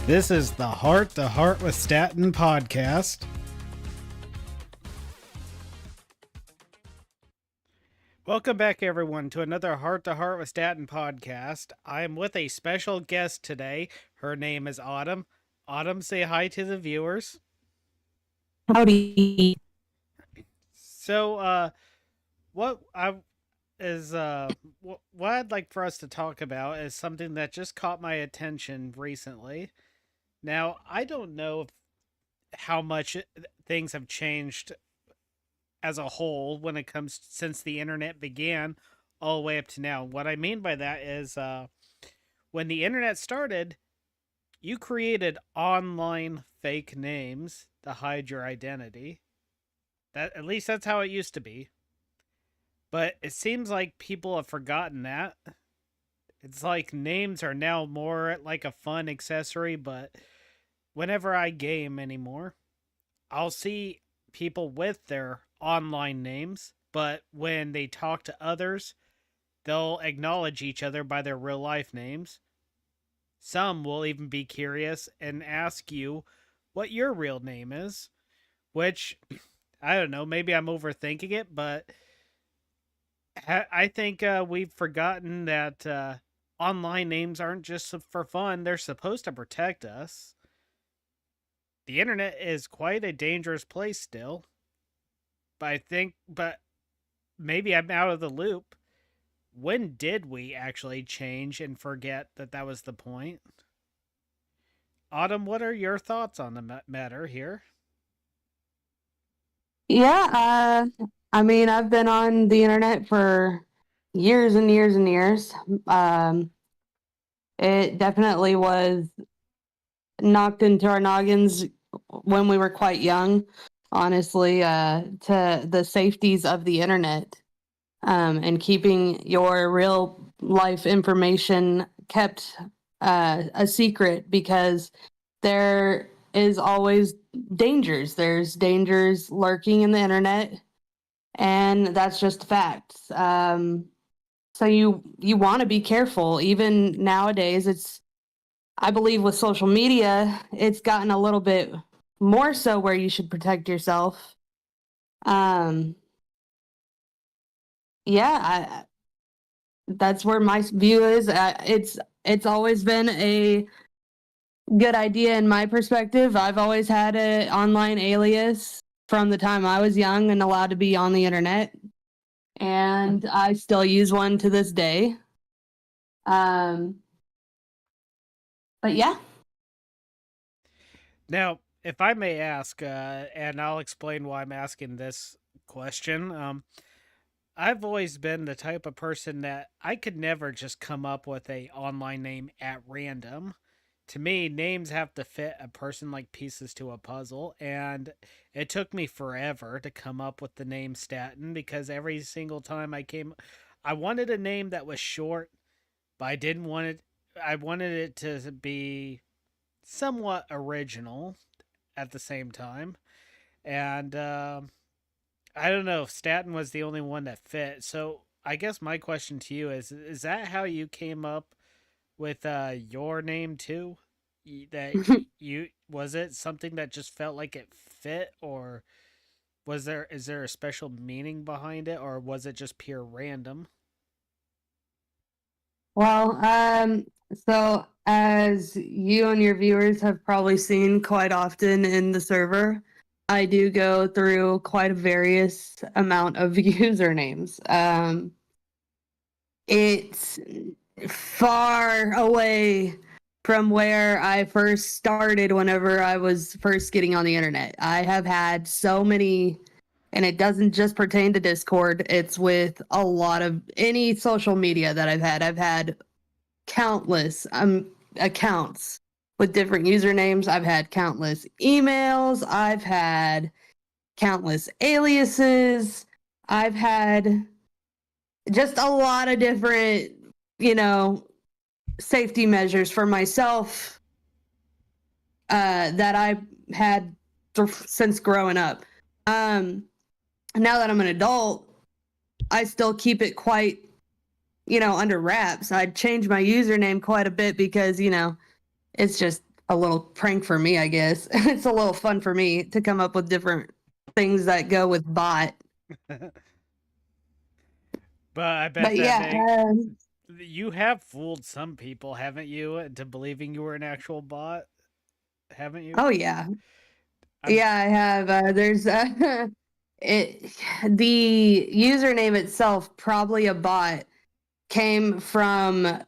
This is the Heart to Heart with Statton podcast. Welcome back, everyone, to another Heart to Heart with Statton podcast. I am with a special guest today. Her name is Autumn. Autumn, say hi to the viewers. Howdy. So, what I'd like for us to talk about is something that just caught my attention recently. Now, I don't know how much things have changed as a whole when it comes since the internet began all the way up to now. What I mean by that is when the internet started, you created online fake names to hide your identity. That at least that's how it used to be. But it seems like people have forgotten that. It's like names are now more like a fun accessory, but whenever I game anymore, I'll see people with their online names, but when they talk to others, they'll acknowledge each other by their real life names. Some will even be curious and ask you what your real name is, which I don't know, maybe I'm overthinking it, but I think we've forgotten that online names aren't just for fun, they're supposed to protect us. The internet is quite a dangerous place still. But maybe I'm out of the loop. When did we actually change and forget that that was the point? Autumn, what are your thoughts on the matter here? Yeah, I've been on the internet for years and years and years. Um, it definitely was knocked into our noggins when we were quite young, honestly, to the safeties of the internet, and keeping your real life information kept a secret because there is always dangers. There's dangers lurking in the internet, and that's just facts. So you want to be careful. Even nowadays, I believe with social media, it's gotten a little bit more so where you should protect yourself. Um, yeah, that's where my view is. It's always been a good idea in my perspective. I've always had an online alias from the time I was young and allowed to be on the internet, and I still use one to this day. Um, but yeah. Now, if I may ask, and I'll explain why I'm asking this question. I've always been the type of person that I could never just come up with a online name at random. To me, names have to fit a person like pieces to a puzzle, and it took me forever to come up with the name Statton because every single time I wanted a name that was short, but I didn't want it. I wanted it to be somewhat original at the same time, and I don't know if Statton was the only one that fit. So I guess my question to you is that how you came up with your name too? That you was it something that just felt like it fit, or is there a special meaning behind it, or was it just pure random? Well, so as you and your viewers have probably seen quite often in the server, I do go through quite a various amount of usernames. It's far away from where I first started whenever I was first getting on the internet. I have had so many, and it doesn't just pertain to Discord, it's with a lot of any social media that I've had. I've had countless accounts with different usernames. I've had countless emails. I've had countless aliases. I've had just a lot of different, you know, safety measures for myself that I had since growing up. Now that I'm an adult, I still keep it quite, under wraps. I'd change my username quite a bit because, it's just a little prank for me, I guess. It's a little fun for me to come up with different things that go with bot. But I bet But that yeah, make you have fooled some people, haven't you, into believing you were an actual bot? Haven't you? oh yeah, I'm yeah, I have. There's it. The username itself, probably a bot, came from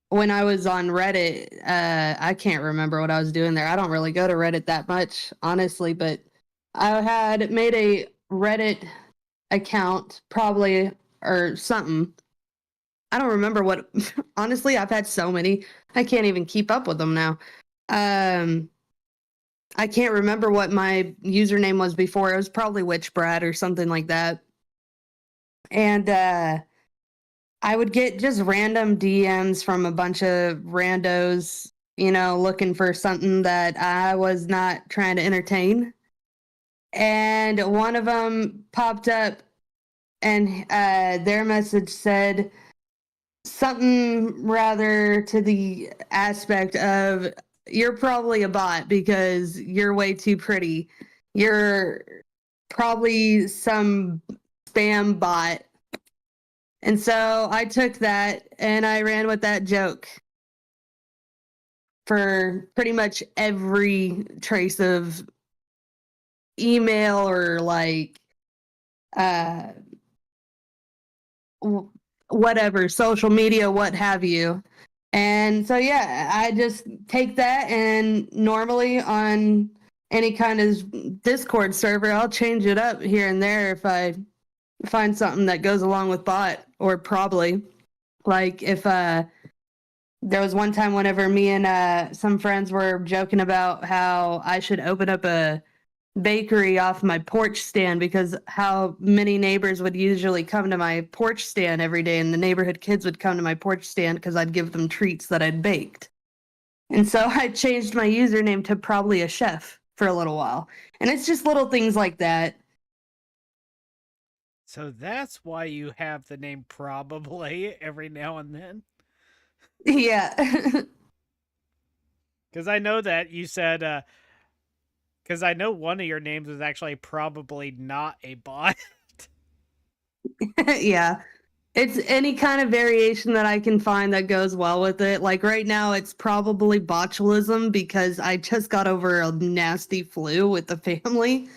when I was on Reddit. I can't remember what I was doing there. I don't really go to Reddit that much, honestly, but I had made a Reddit account, probably, or something. I don't remember what. Honestly, I've had so many, I can't even keep up with them now. Um, I can't remember what my username was before. It was probably Witch Brad or something like that. And I would get just random DMs from a bunch of randos, looking for something that I was not trying to entertain. And one of them popped up, and their message said something rather to the aspect of, "You're probably a bot because you're way too pretty. You're probably some spam bot." And so I took that and I ran with that joke for pretty much every trace of email or like uh whatever, social media, what have you. And so yeah, I just take that, and normally on any kind of Discord server, I'll change it up here and there if I find something that goes along with bot, or probably like if there was one time whenever me and some friends were joking about how I should open up a bakery off my porch stand, because how many neighbors would usually come to my porch stand every day, and the neighborhood kids would come to my porch stand because I'd give them treats that I'd baked. And so I changed my username to probably a chef for a little while. And it's just little things like that. So that's why you have the name probably every now and then. Yeah. Because I know that you said, because I know one of your names was actually probably not a bot. Yeah. It's any kind of variation that I can find that goes well with it. Like right now, it's probably botulism because I just got over a nasty flu with the family.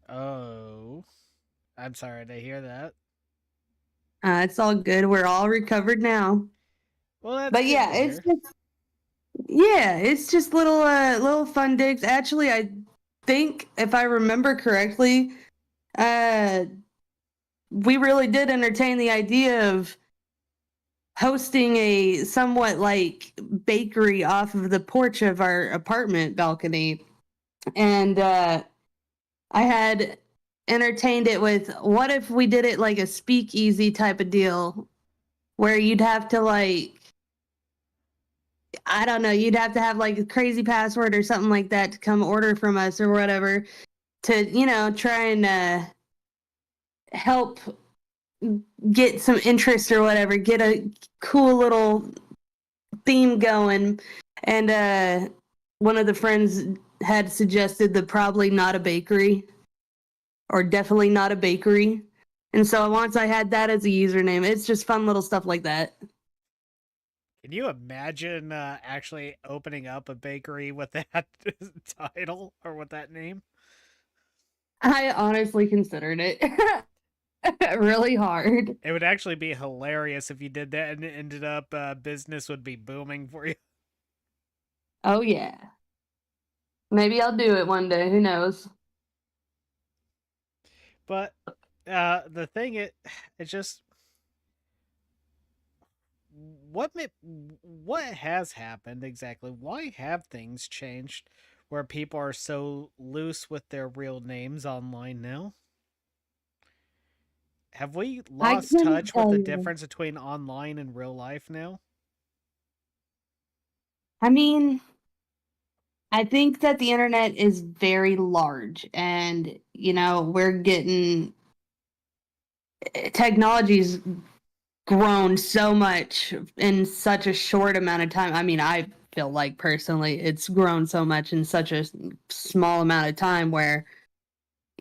Oh, I'm sorry to hear that. It's all good. We're all recovered now. Well, that's But good yeah, to hear. it's just little fun digs. Actually, I think if I remember correctly, uh we really did entertain the idea of hosting a somewhat like bakery off of the porch of our apartment balcony. And I had entertained it with, what if we did it like a speakeasy type of deal, where you'd have to like, I don't know, you'd have to have like a crazy password or something like that to come order from us or whatever, to, try and help get some interest or whatever, get a cool little theme going. And one of the friends had suggested the probably not a bakery, or definitely not a bakery. And so once I had that as a username, it's just fun little stuff like that. Can you imagine actually opening up a bakery with that title or with that name? I honestly considered it really hard. It would actually be hilarious if you did that and it ended up business would be booming for you. Oh, yeah. Maybe I'll do it one day. Who knows? But the thing it's just what has happened exactly? Why have things changed where people are so loose with their real names online now? Have we I lost couldn't touch with tell the you. difference between online and real life now? I mean, I think that the internet is very large, and, we're getting technology's grown so much in such a short amount of time. I mean, I feel like personally it's grown so much in such a small amount of time where,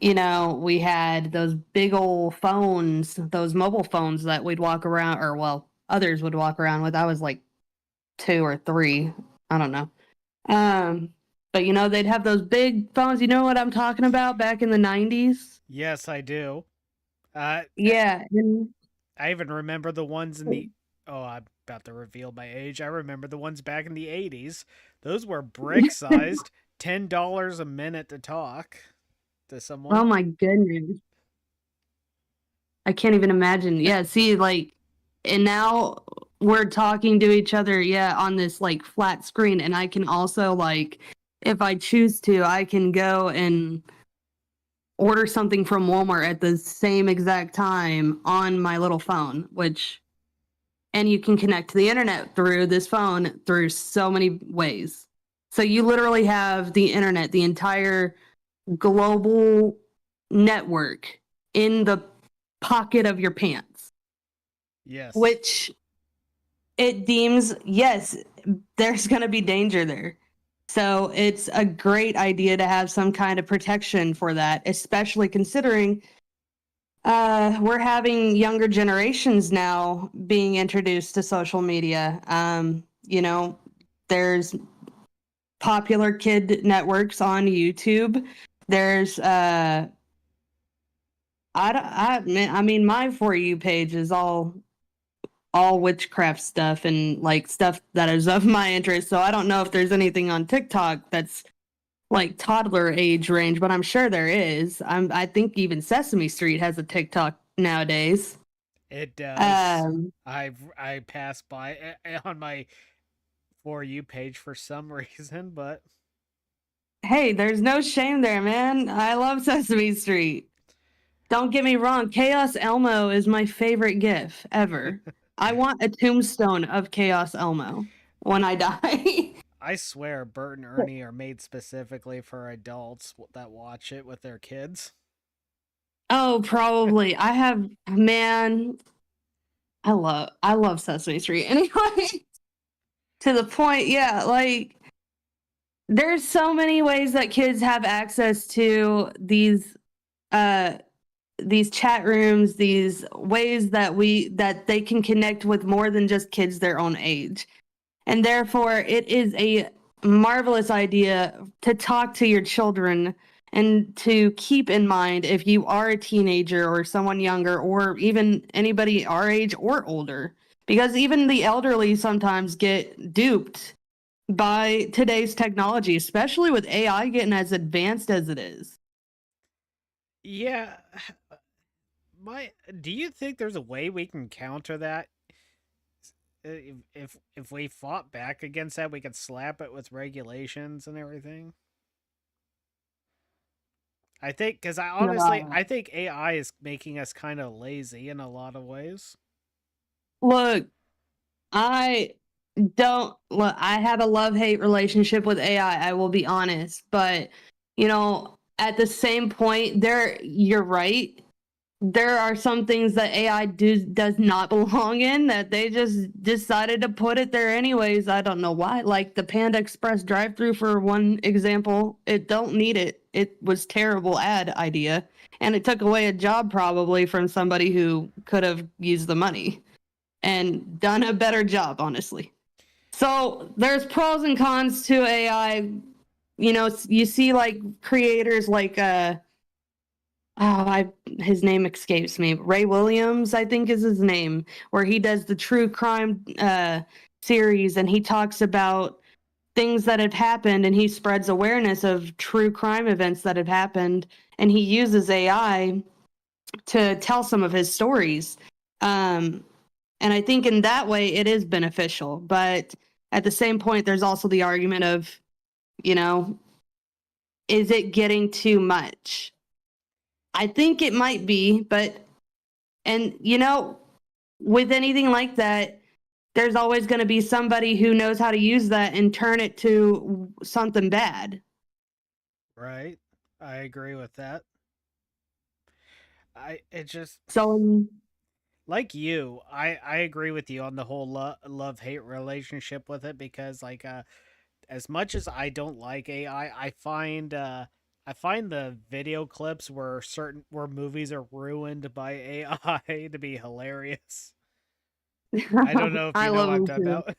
we had those big old phones, those mobile phones that we'd walk around, or well, others would walk around with. I was like 2 or 3. I don't know. Um, but they'd have those big phones. You know what I'm talking about back in the 90s? Yes, I do. Uh, Yeah. I even remember the ones in the. Oh, I'm about to reveal my age. I remember the ones back in the 80s. Those were brick sized, $10 a minute to talk to Oh someone. my goodness. I can't even imagine. Yeah, see, like, and now we're talking to each other, yeah, on this like flat screen. And I can also, like, if I choose to, I can go and order something from Walmart at the same exact time on my little phone, and you can connect to the internet through this phone through so many ways. So you literally have the internet, the entire global network in the pocket of your pants, Yes. which it deems, yes, there's going to be danger there. So it's a great idea to have some kind of protection for that, especially considering we're having younger generations now being introduced to social media. There's popular kid networks on YouTube. There's I mean my For You page is all witchcraft stuff and like stuff that is of my interest. So I don't know if there's anything on TikTok that's like toddler age range, but I'm sure there is. I think even Sesame Street has a TikTok nowadays. It does. Um, I pass by on my For You page for some reason, but hey, there's no shame there, man. I love Sesame Street. Don't get me wrong, Chaos Elmo is my favorite GIF ever. I want a tombstone of Chaos Elmo when I die. I swear Bert and Ernie are made specifically for adults that watch it with their kids. Oh, probably. Man, I love Sesame Street. Anyway, to the point, yeah, like there's so many ways that kids have access to uh these chat rooms, these ways that they can connect with more than just kids their own age. And therefore, it is a marvelous idea to talk to your children and to keep in mind if you are a teenager or someone younger or even anybody our age or older. Because even the elderly sometimes get duped by today's technology, especially with AI getting as advanced as it is. Yeah, my. Do you think there's a way we can counter that? If we fought back against that, we could slap it with regulations and everything. I think because I honestly Yeah. I think AI is making us kind of lazy in a lot of ways. Look, I I have a love-hate relationship with AI, I will be honest, but at the same point you're right. There are some things that AI does not belong in that they just decided to put it there anyways. I don't know why. Like the Panda Express drive-through for one example, it don't need it. It was terrible ad idea, and it took away a job probably from somebody who could have used the money and done a better job, honestly. So there's pros and cons to AI. You see like creators like his name escapes me. Ray Williams, I think is his name, where he does the true crime series and he talks about things that have happened and he spreads awareness of true crime events that have happened and he uses AI to tell some of his stories. Um, and I think in that way it is beneficial. But at the same point, there's also the argument of, you know, is it getting too much? I think it might be, and with anything like that, there's always going to be somebody who knows how to use that and turn it to something bad. Right? I agree with that. I it just So, like you, I agree with you on the whole love hate relationship with it because like as much as I don't like AI, I find the video clips where movies are ruined by AI to be hilarious. I don't know if I you know love what I'm them talking too. about.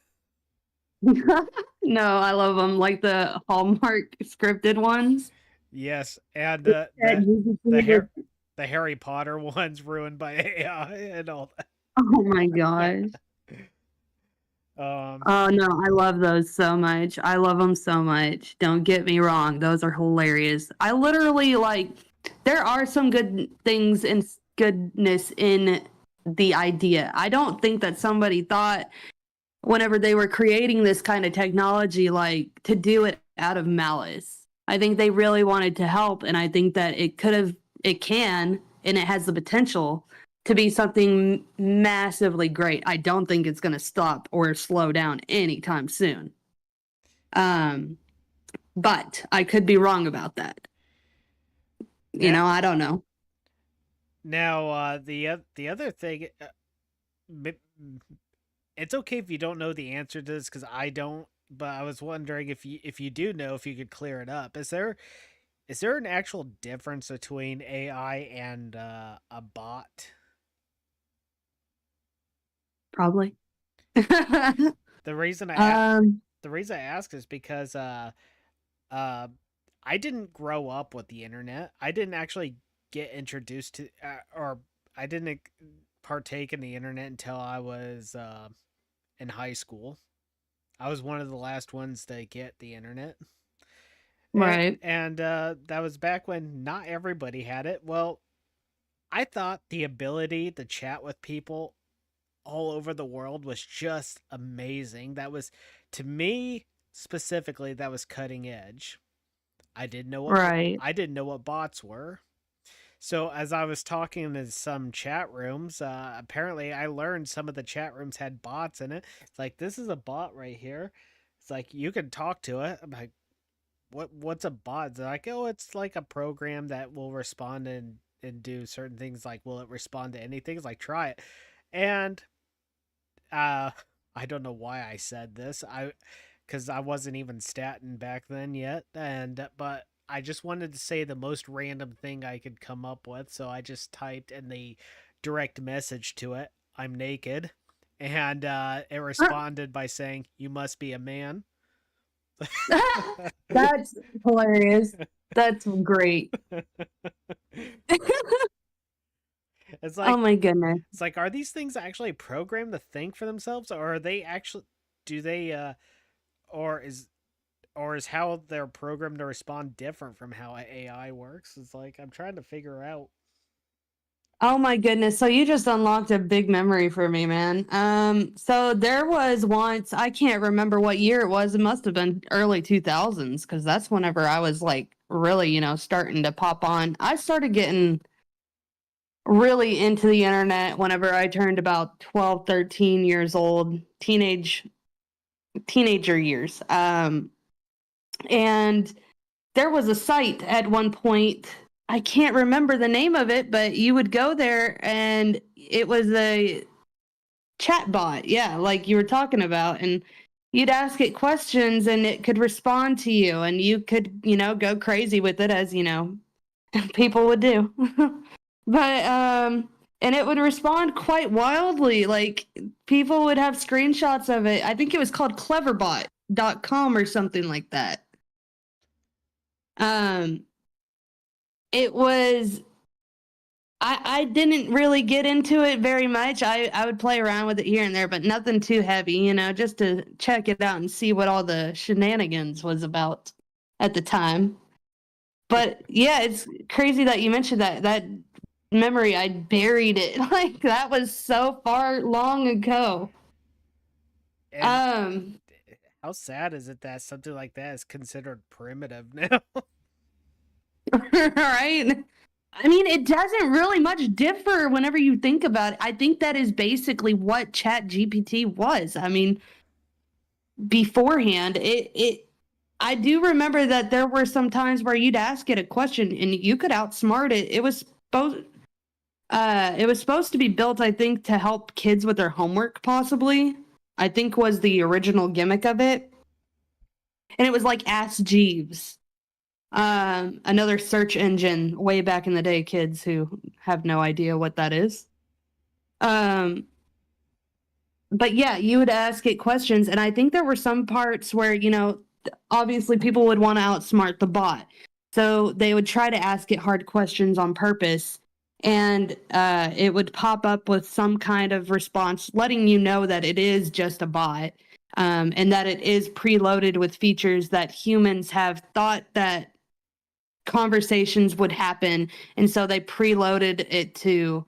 No, I love them, like the Hallmark scripted ones. Yes, and the ChatGPT hair with- the Harry Potter ones ruined by AI and all Oh my gosh. that. Oh no, I love those so much. I love them so much. Don't get me wrong, those are hilarious. I literally like there are some good things and goodness in the idea. I don't think that somebody thought whenever they were creating this kind of technology like to do it out of malice. I think they really wanted to help and I think that it can and it has the potential to be something massively great. I don't think it's going to stop or slow down anytime soon. Um, but I could be wrong about that. You Now, know, I don't know. the other thing, it's okay if you don't know the answer to this because I don't. But I was wondering if you do know if you could clear it up. Is there an actual difference between AI and a bot? Probably. The reason um, the reason I ask is because uh I didn't grow up with the internet. I didn't actually get introduced to or I didn't partake in the internet until I was in high school. I was one of the last ones to get the internet. right. And that was back when not everybody had it. Well, I thought the ability to chat with people all over the world was just amazing. That was, to me specifically, that was cutting edge. Right. I didn't know what bots were. So as I was talking in some chat rooms, apparently I learned some of the chat rooms had bots in it. It's like this is a bot right here. It's like you can talk to it. I'm like, what's a bot? They're like, oh, it's like a program that will respond and do certain things. Like, will it respond to anything? It's like try it, and uh, I don't know why I said this. I because I wasn't even Statton back then yet, and but I just wanted to say the most random thing I could come up with, so I just typed in the direct message to it, "I'm naked," and it responded by saying, "You must be a man." That's hilarious. That's great. It's Oh like my goodness. are these things actually programmed to think for themselves, or are they actually do they or is how they're programmed to respond different from how AI works? It's like I'm trying to figure out. Oh my goodness. So you just unlocked a big memory for me, man. So there was once, I can't remember what year it was. It must have been early 2000s because that's whenever I was like really, starting to pop on. I started getting really into the internet whenever I turned about 12, 13 years old, teenager years. And there was a site at one point. I can't remember the name of it, but you would go there and it was a chat bot. Yeah, like you were talking about. And you'd ask it questions and it could respond to you and you could, go crazy with it as, people would do. But and it would respond quite wildly. Like people would have screenshots of it. I think it was called cleverbot.com or something like that. Um it was I didn't really get into it very much. I would play around with it here and there, but nothing too heavy, just to check it out and see what all the shenanigans was about at the time. But yeah, it's crazy that you mentioned that memory. I buried it. Like that was so far long ago. And Um, how sad is it that something like that is considered primitive now? right? I mean, it doesn't really much differ whenever you think about it. I think that is basically what Chat GPT was. I mean, beforehand, it I do remember that there were some times where you'd ask it a question and you could outsmart it. It was supposed It was supposed to be built, I think, to help kids with their homework, possibly. I think was the original gimmick of it. And it was like Ask Jeeves, another search engine way back in the day, kids who have no idea what that is. Um, but yeah, you would ask it questions. And I think there were some parts where, obviously people would want to outsmart the bot. So they would try to ask it hard questions on purpose. And it would pop up with some kind of response, letting you know that it is just a bot, and that it is preloaded with features that humans have thought that conversations would happen. And so they preloaded it to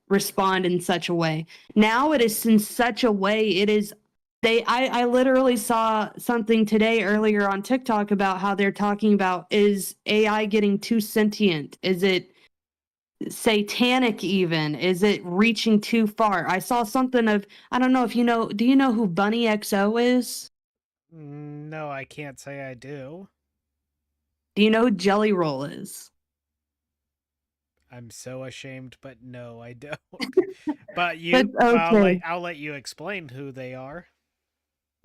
respond in such a way. Now it is in such a way, it is I literally saw something today earlier on TikTok about how they're talking about, is AI getting too sentient? Is it satanic even? Is it reaching too far? I saw something of, I don't know if you know, do you know who Bunny XO is? No, I can't say I do. Do you know who Jelly Roll is? I'm so ashamed, but no, I don't. But That's okay. I'll let you explain who they are.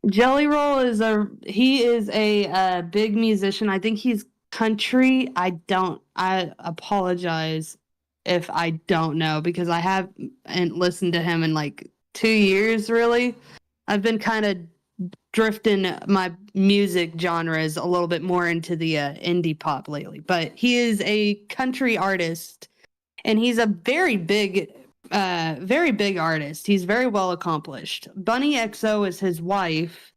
Jelly Roll is a big musician. I think he's country. I apologize if I don't know, because I haven't listened to him in like 2 years really. I've been kind of drifting my music genres a little bit more into the indie pop lately. But he is a country artist, and he's a very big artist. He's very well accomplished. Bunny XO is his wife,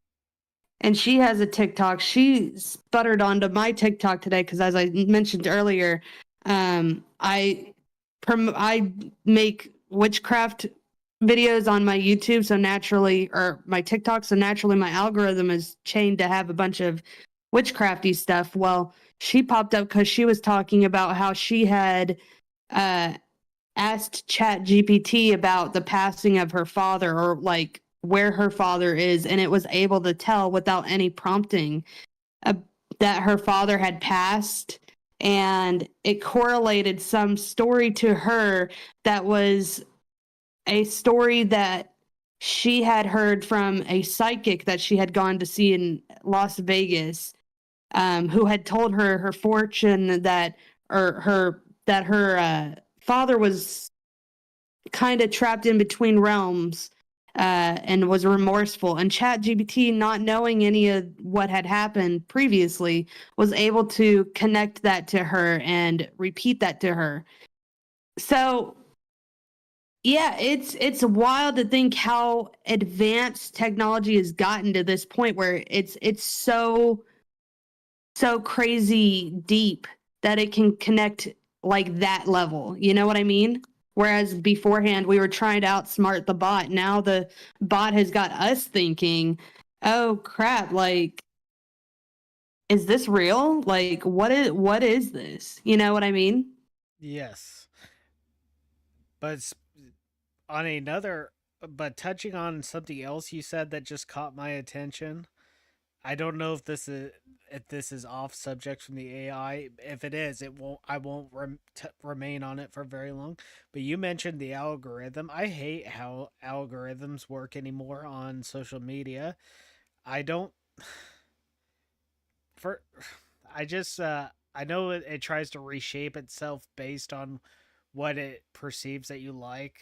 and she has a TikTok. She sputtered onto my TikTok today because, as I mentioned earlier, I make witchcraft videos on my YouTube, so naturally, or my TikTok, so naturally, my algorithm is chained to have a bunch of witchcrafty stuff. Well, she popped up because she was talking about how she had uh, asked Chat GPT about the passing of her father, or like where her father is, and it was able to tell without any prompting uh, that her father had passed. And it correlated some story to her that was a story that she had heard from a psychic that she had gone to see in Las Vegas, who had told her her fortune, that her father was kind of trapped in between realms, and was remorseful. And ChatGPT, not knowing any of what had happened previously, was able to connect that to her and repeat that to her. So yeah, it's wild to think how advanced technology has gotten to this point where it's so crazy deep that it can connect like that level. You know what I mean? Whereas beforehand we were trying to outsmart the bot. Now the bot has got us thinking, "Oh crap, like is this real? Like what is this?" You know what I mean? Yes, but on another, but touching on something else you said that just caught my attention. I don't know if this is off subject from the AI. If it is, it won't. I won't remain on it for very long. But you mentioned the algorithm. I hate how algorithms work anymore on social media. I don't for I just I know it tries to reshape itself based on what it perceives that you like.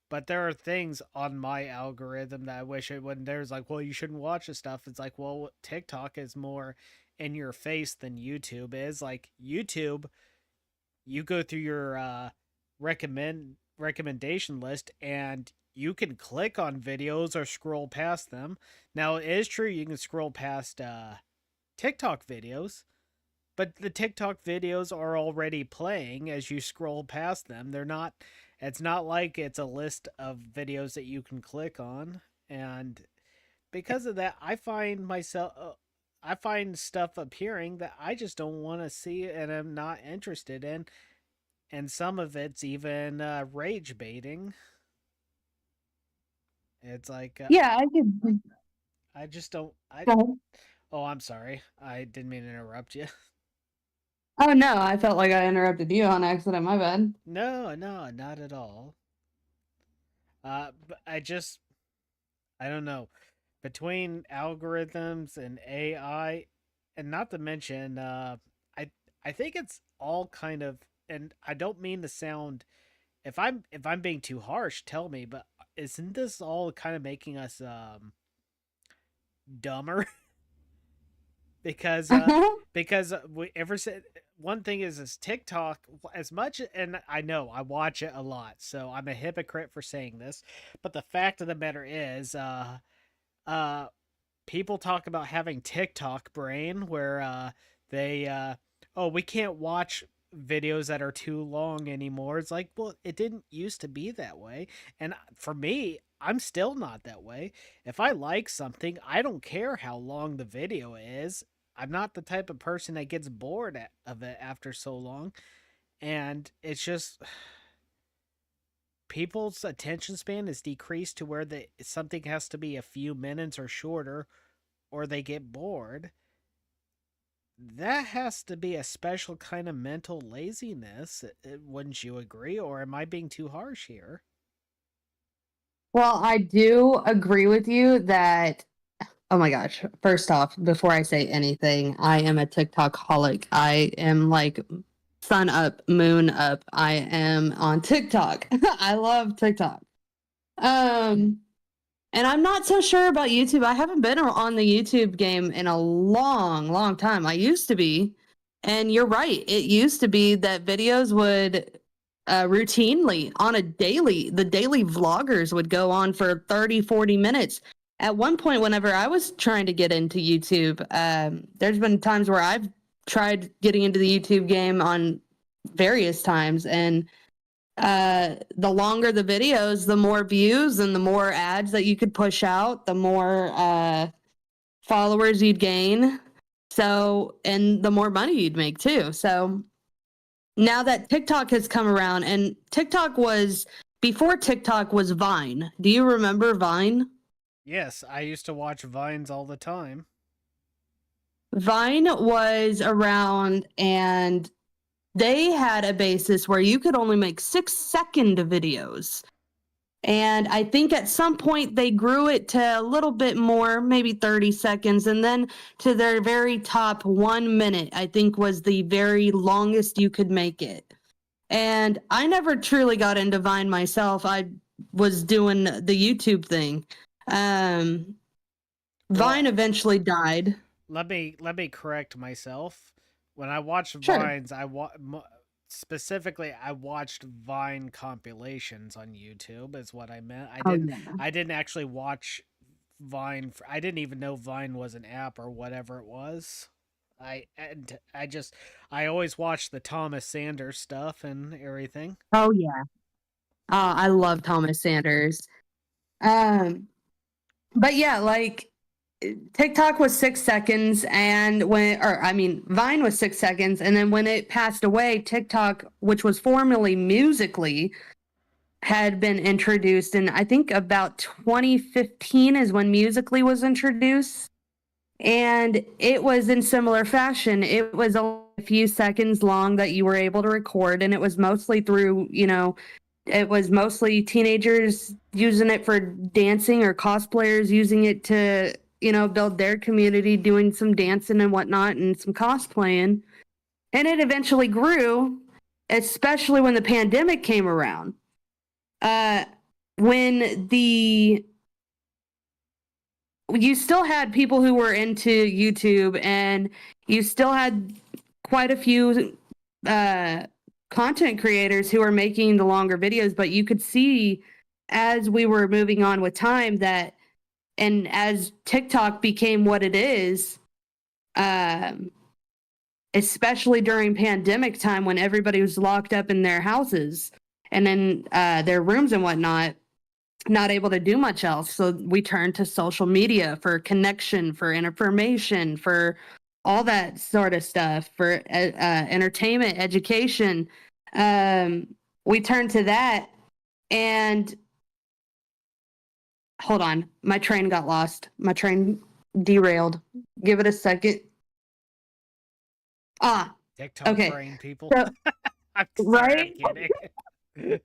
But there are things on my algorithm that I wish it wouldn't. There's like, well, you shouldn't watch this stuff. It's like, well, TikTok is more in your face than YouTube is. Like YouTube, you go through your recommendation list and you can click on videos or scroll past them. Now it is true you can scroll past TikTok videos, but the TikTok videos are already playing as you scroll past them. They're not, it's not like it's a list of videos that you can click on. And because of that, I find stuff appearing that I just don't want to see and I'm not interested in. And some of it's even rage baiting. It's like, Yeah, I could. I just don't, I, Go ahead. oh, I'm sorry. I didn't mean to interrupt you. Oh no, I felt like I interrupted you on accident. My bad. No, no, not at all. But I don't know. Between algorithms and AI, and not to mention, I I think it's all kind of, and I don't mean to sound, if I'm being too harsh, tell me, but isn't this all kind of making us dumber? because we ever said one thing is TikTok, as much, and I know I watch it a lot, so I'm a hypocrite for saying this, but the fact of the matter is, uh people talk about having TikTok brain where they oh, we can't watch videos that are too long anymore. It's like, well, it didn't used to be that way. And for me, I'm still not that way. If I like something, I don't care how long the video is. I'm not the type of person that gets bored of it after so long. And it's just people's attention span is decreased to where something has to be a few minutes or shorter or they get bored. That has to be a special kind of mental laziness, wouldn't you agree? Or am I being too harsh here? Well, I do agree with you that, oh my gosh, first off, before I say anything, I am a TikTok holic. I am like sun up, moon up. I am on TikTok. I love TikTok. Um, and I'm not so sure about YouTube. I haven't been on the YouTube game in a long, long time. I used to be. And you're right. It used to be that videos would routinely on a daily, the daily vloggers would go on for 30, 40 minutes. At one point, whenever I was trying to get into YouTube, there's been times where I've tried getting into the YouTube game on various times. And the longer the videos, the more views and the more ads that you could push out, the more followers you'd gain. So, and the more money you'd make too. So, now that TikTok has come around, and TikTok was before TikTok was Vine. Do you remember Vine? Yes, I used to watch Vines all the time. Vine was around and they had a basis where you could only make 6-second videos. And I think at some point they grew it to a little bit more, maybe 30 seconds. And then to their very top 1 minute, I think was the very longest you could make it. And I never truly got into Vine myself. I was doing the YouTube thing. Um, Vine Well, eventually died. let me correct myself. When I watched Sure. Vines, specifically I watched Vine compilations on YouTube. Is what I meant. I Oh didn't yeah. I didn't actually watch Vine. I didn't even know Vine was an app or whatever it was. I always watched the Thomas Sanders stuff and everything. Oh yeah. I love Thomas Sanders. Um, but yeah, like TikTok was 6 seconds, and Vine was 6 seconds, and then when it passed away, TikTok, which was formerly Musically, had been introduced, and I think about 2015 is when Musically was introduced, and it was in similar fashion. It was only a few seconds long that you were able to record, and it was mostly through, it was mostly teenagers using it for dancing or cosplayers using it to, build their community, doing some dancing and whatnot and some cosplaying. And it eventually grew, especially when the pandemic came around. Uh, when the you still had people who were into YouTube, and you still had quite a few uh, content creators who were making the longer videos, but you could see as we were moving on with time that, and as TikTok became what it is, um, especially during pandemic time when everybody was locked up in their houses and in their rooms and whatnot, not able to do much else. So we turned to social media for connection, for information, for all that sort of stuff, for entertainment, education. Um, we turned to that. And hold on, my train got lost. My train derailed. Give it a second. Ah, TikTok Okay. brain people. So, I'm sorry, I'm right? kidding.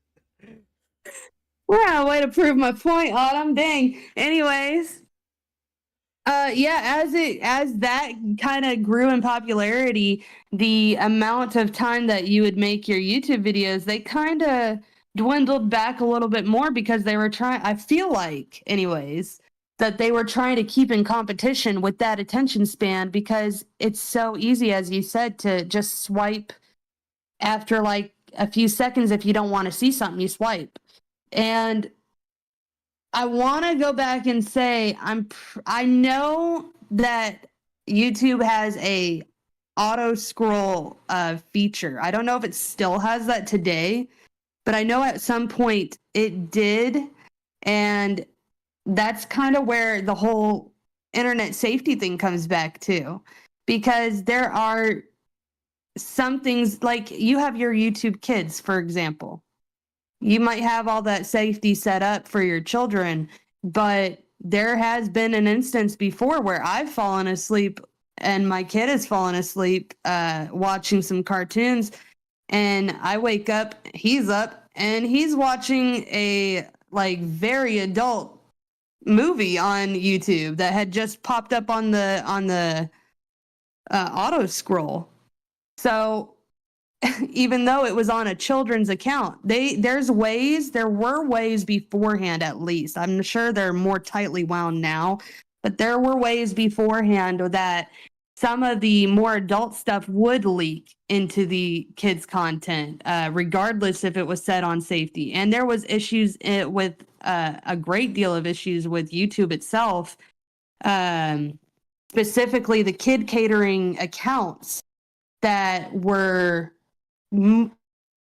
Wow, way to prove my point, Autumn. Dang. Anyways, yeah, as that kind of grew in popularity, the amount of time that you would make your YouTube videos, they kind of dwindled back a little bit more because they were trying, I feel like, anyways, that they were trying to keep in competition with that attention span because it's so easy, as you said, to just swipe after like a few seconds. If you don't want to see something, you swipe. And I want to go back and say I know that YouTube has a auto scroll feature. I don't know if it still has that today, but I know at some point it did, and that's kind of where the whole internet safety thing comes back to, because there are some things like you have your YouTube Kids, for example. You might have all that safety set up for your children, but there has been an instance before where I've fallen asleep and my kid has fallen asleep watching some cartoons, and I wake up, he's up, and he's watching a like very adult movie on YouTube that had just popped up on the auto scroll. So even though it was on a children's account, there were ways beforehand, at least. I'm sure they're more tightly wound now, but there were ways beforehand that some of the more adult stuff would leak into the kids' content, regardless if it was set on safety. And there was issues with a great deal of issues with YouTube itself, um, specifically the kid catering accounts that were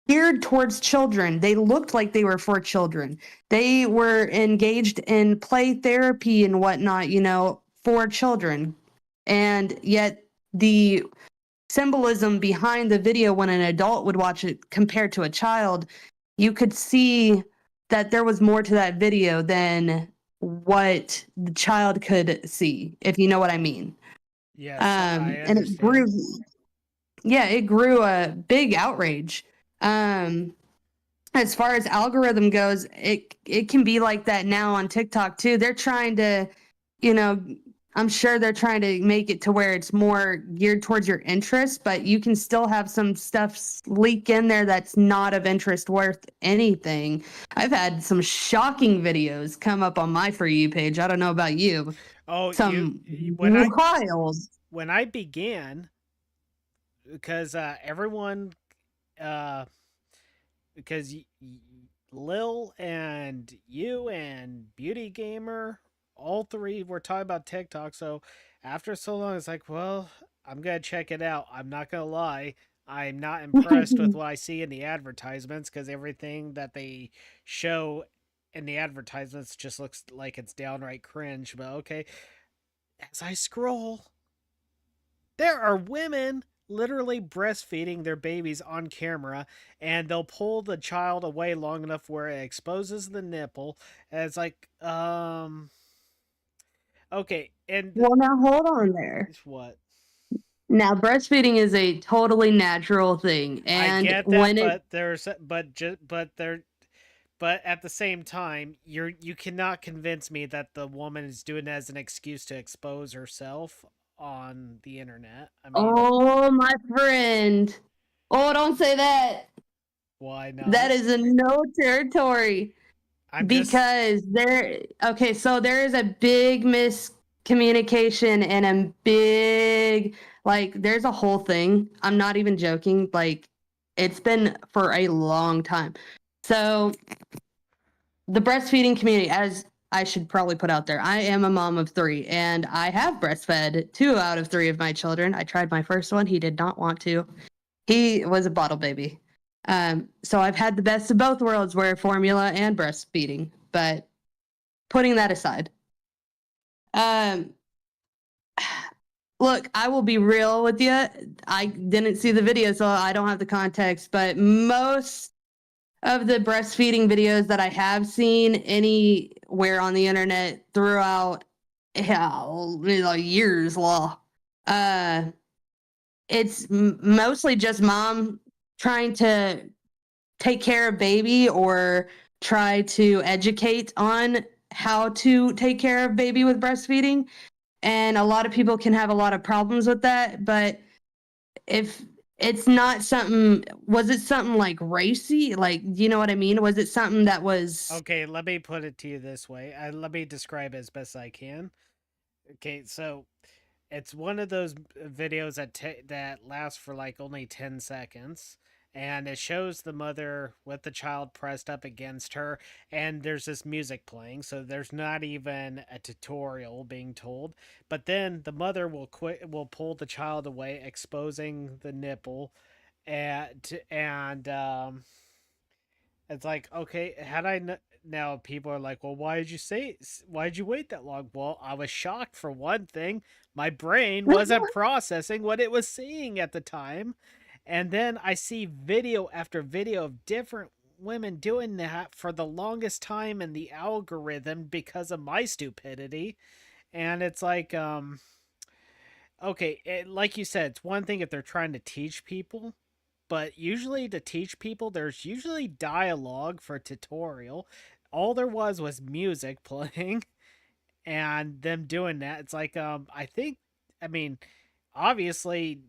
geared towards children. They looked like they were for children. They were engaged in play therapy and whatnot, for children. And yet the symbolism behind the video when an adult would watch it compared to a child, you could see that there was more to that video than what the child could see, if you know what I mean. Yes, I And understand. it grew a big outrage. Um, as far as algorithm goes, it can be like that now on TikTok too. They're trying to, you know, I'm sure they're trying to make it to where it's more geared towards your interests, but you can still have some stuff leak in there that's not of interest worth anything. I've had some shocking videos come up on my For You page. I don't know about you. Oh, Some when I wild. when I began, because everyone, uh, because Lil and you and Beauty Gamer, all three were talking about TikTok. So after so long, it's like, well, I'm gonna check it out. I'm not gonna lie. I'm not impressed with what I see in the advertisements because everything that they show in the advertisements just looks like it's downright cringe. But okay, as I scroll, there are women literally breastfeeding their babies on camera, and they'll pull the child away long enough where it exposes the nipple. And it's like, okay, and Well, now hold on there. what? Now, breastfeeding is a totally natural thing, I and get that, when it but at the same time, you cannot convince me that the woman is doing it as an excuse to expose herself on the internet. I mean, oh, my friend. Oh, don't say that. why That not? is a no territory I'm just because okay, so there is a big miscommunication and a big, like, there's a whole thing. I'm not even joking. Like, it's been for a long time. So, the breastfeeding community, as I should probably put out there, I am a mom of three, and I have breastfed two out of three of my children. I tried my first one. He did not want to. He was a bottle baby. So I've had the best of both worlds where formula and breastfeeding, but putting that aside, um, look, I will be real with you. I didn't see the video, so I don't have the context, but most of the breastfeeding videos that I have seen anywhere on the internet throughout, years, uh, it's mostly just mom trying to take care of baby or try to educate on how to take care of baby with breastfeeding. And a lot of people can have a lot of problems with that. But if it's not something, was it something like racy? Like, you know what I mean? Was it something that was, Okay, let me put it to you this way. Let me describe it as best I can. Okay, so it's one of those videos that lasts for like only 10 seconds, and it shows the mother with the child pressed up against her, and there's this music playing, so there's not even a tutorial being told. But then the mother will pull the child away, exposing the nipple, and it's like, okay, now people are like, well, why did you wait that long? Well, I was shocked for one thing. My brain wasn't processing what it was seeing at the time. And then I see video after video of different women doing that for the longest time in the algorithm because of my stupidity. And it's like, okay, like you said, it's one thing if they're trying to teach people, but usually to teach people, there's usually dialogue for tutorial. All there was music playing and them doing that. It's like, I think, I mean, obviously,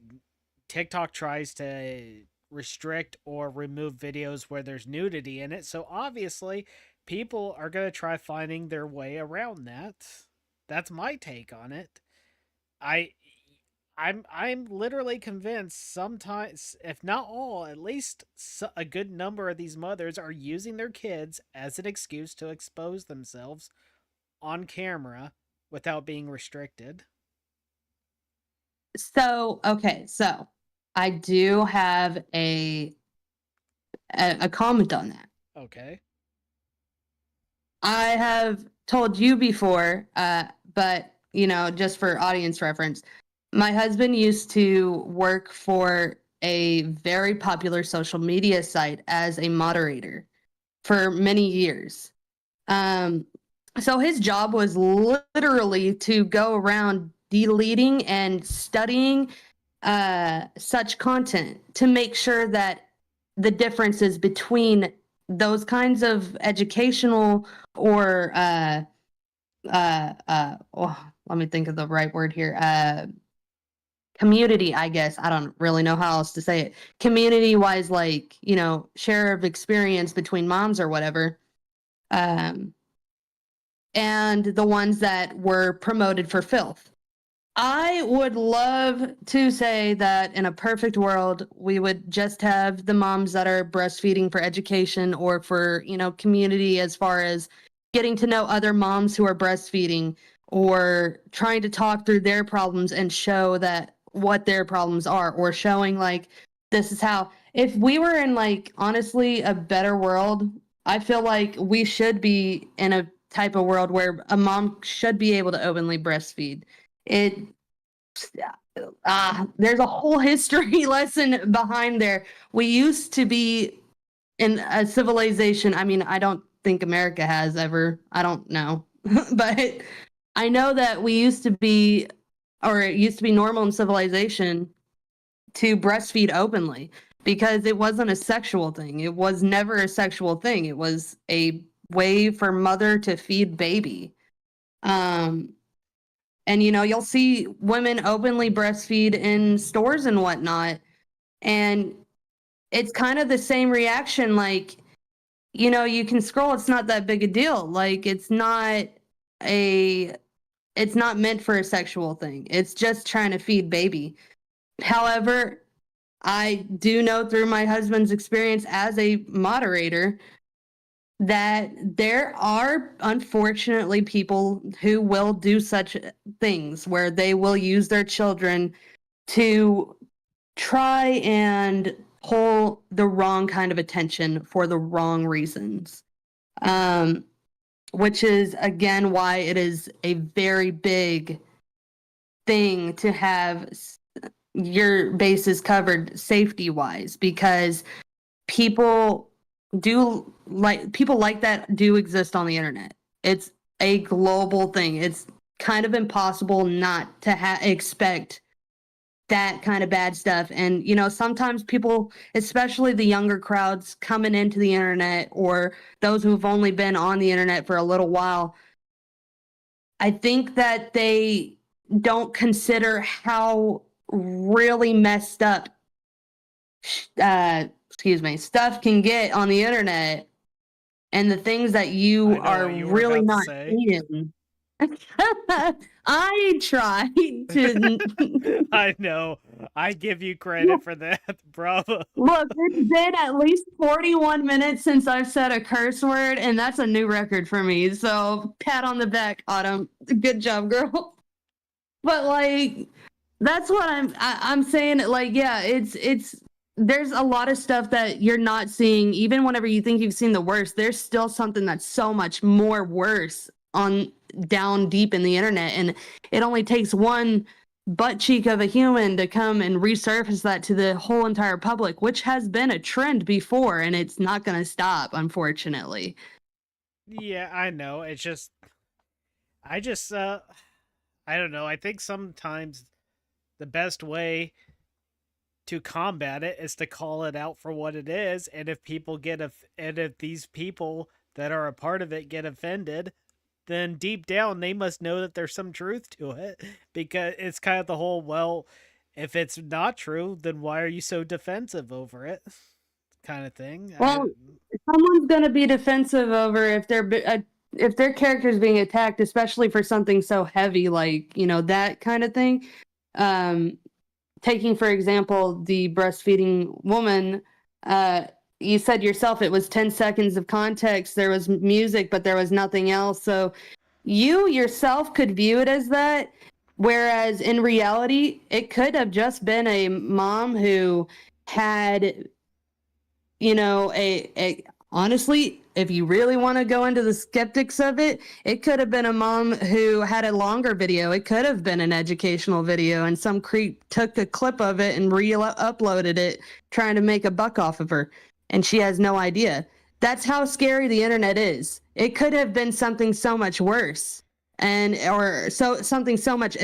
TikTok tries to restrict or remove videos where there's nudity in it. So obviously, people are going to try finding their way around that. That's my take on it. I I'm literally convinced sometimes, if not all, at least a good number of these mothers are using their kids as an excuse to expose themselves on camera without being restricted. so okay, so I do have a comment on that. Okay. I have told you before, but you know, just for audience reference, my husband used to work for a very popular social media site as a moderator for many years. Um, so his job was literally to go around deleting and studying such content to make sure that the differences between those kinds of educational or let me think of the right word here, community, I guess. I don't really know how else to say it. Community wise, like, you know, share of experience between moms or whatever. Um, and the ones that were promoted for filth. I would love to say that in a perfect world, we would just have the moms that are breastfeeding for education or for, you know, community as far as getting to know other moms who are breastfeeding or trying to talk through their problems and show that what their problems are or showing like this is how if we were in like honestly a better world, I feel like we should be in a type of world where a mom should be able to openly breastfeed. It there's a whole history lesson behind there. We used to be in a civilization. I mean, I don't think America has ever. I don't know. But I know that we used to be, or it used to be normal in civilization to breastfeed openly because it wasn't a sexual thing. It was never a sexual thing. It was a way for mother to feed baby. Um, and you know, you'll see women openly breastfeed in stores and whatnot. And it's kind of the same reaction. Like, you know, you can scroll, it's not that big a deal. Like, a, it's not meant for a sexual thing. It's just trying to feed baby. However, I do know through my husband's experience as a moderator that there are unfortunately people who will do such things where they will use their children to try and pull the wrong kind of attention for the wrong reasons. Which is again why it is a very big thing to have your bases covered safety wise because people people like that do exist on the internet. It's a global thing. It's kind of impossible not to expect that kind of bad stuff. And, sometimes people, especially the younger crowds coming into the internet or those who've only been on the internet for a little while, I think that they don't consider how really messed up, stuff can get on the internet and the things that you I know are what you were really about to not say. seeing. I tried to I know. I give you credit for that. Bravo. look. It's been at least 41 minutes since I've said a curse word, and that's a new record for me. So, pat on the back, Autumn. Good job, girl. But like, that's what I'm saying. Like, yeah, it's there's a lot of stuff that you're not seeing. Even whenever you think you've seen the worst, there's still something that's so much more worse on down deep in the internet, and it only takes one butt cheek of a human to come and resurface that to the whole entire public, which has been a trend before, and it's not going to stop, unfortunately. Yeah, I know. It's just I just I don't know. I think sometimes the best way to combat it is to call it out for what it is, and if and if these people that are a part of it get offended, then deep down they must know that there's some truth to it, because it's kind of the whole, well, if it's not true, then why are you so defensive over it kind of thing. Well, someone's going to be defensive over if their character's being attacked, especially for something so heavy like that kind of thing. Um, Taking for example the breastfeeding woman, you said yourself it was 10 seconds of context. There was music, but there was nothing else. So you yourself could view it as that, whereas in reality, it could have just been a mom who had a honestly, if you really want to go into the skeptics of it, it could have been a mom who had a longer video. It could have been an educational video, and some creep took a clip of it and uploaded it, trying to make a buck off of her, and she has no idea. That's how scary the internet is. It could have been something so much worse, and or so something so much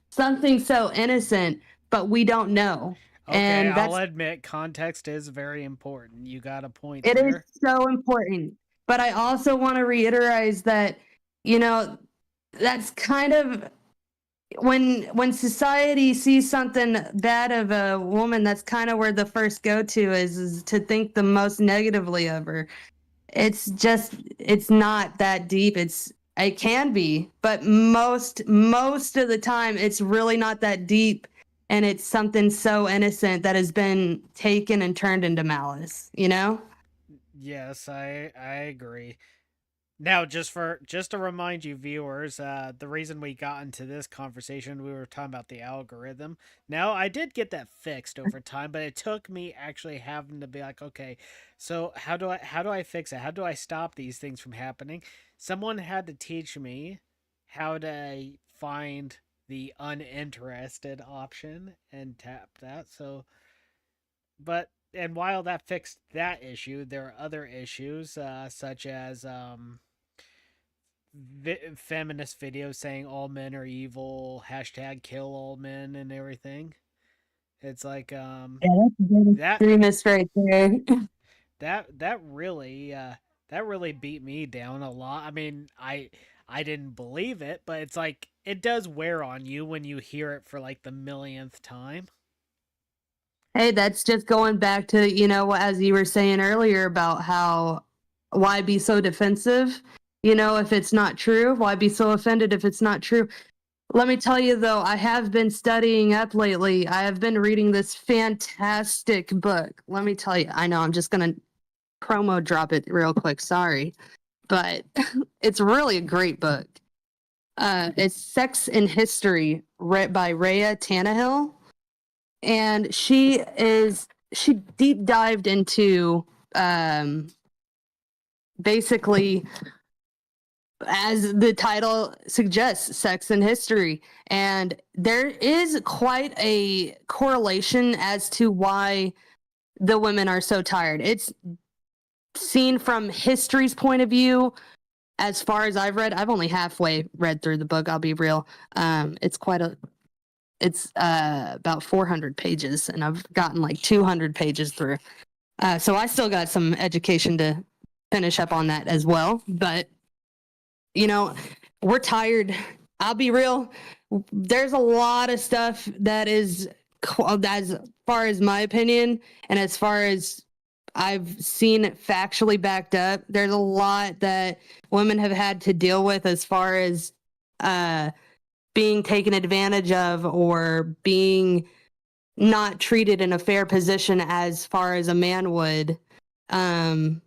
something so innocent, but we don't know. Okay, And I'll that's admit context is very important. You got a point It is there. so important. But I also want to reiterate that, you know, that's kind of when society sees something bad of a woman, that's kind of where the first go to is to think the most negatively of her. It's not that deep. It can be, but most of the time it's really not that deep, and it's something so innocent that has been taken and turned into malice, you know? Yes, I agree. Now, just to remind you viewers, the reason we got into this conversation, we were talking about the algorithm. Now, I did get that fixed over time, but it took me actually having to be like, okay, so how do I fix it? How do I stop these things from happening? Someone had to teach me how to find the uninterested option and tap that. So, but and while that fixed that issue, there are other issues, such as feminist videos saying all men are evil, hashtag kill all men, and everything. It's like Yeah, that's a good that extremist right there. that really beat me down a lot. I mean, I didn't believe it, but it's like it does wear on you when you hear it for like the millionth time. Hey, that's just going back to, as you were saying earlier about how why be so defensive? If it's not true, why be so offended if it's not true? Let me tell you though, I have been studying up lately. I have been reading this fantastic book. Let me tell you, I know I'm just going to promo drop it real quick. Sorry, but it's really a great book. It's Sex in History, read by Rhea Tannehill, and she deep dived into basically, as the title suggests, sex and history. And there is quite a correlation as to why the women are so tired. It's seen from history's point of view. As far as I've read, I've only halfway read through the book. I'll be real. It's quite a It's about 400 pages, and I've gotten like 200 pages through. So I still got some education to finish up on that as well. But, you know, we're tired. I'll be real. There's a lot of stuff that is, as far as my opinion, and as far as I've seen it factually backed up, there's a lot that women have had to deal with as far as uh, being taken advantage of or being not treated in a fair position as far as a man would. Um,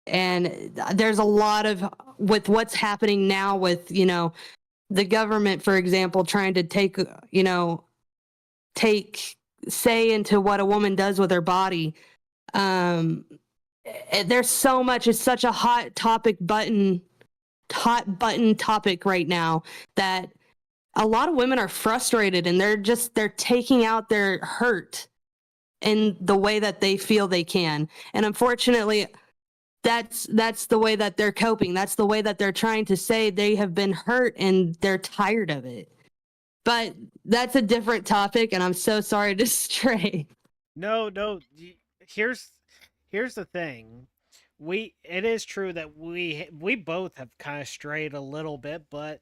and there's a lot of, with what's happening now with, the government, for example, trying to take say into what a woman does with her body. Um, there's so much, it's such a hot button topic right now that a lot of women are frustrated, and they're taking out their hurt in the way that they feel they can. And unfortunately, that's the way that they're coping. That's the way that they're trying to say they have been hurt and they're tired of it. But that's a different topic, and I'm so sorry to stray. No, no. Here's here's the thing. It is true that we both have kind of strayed a little bit, but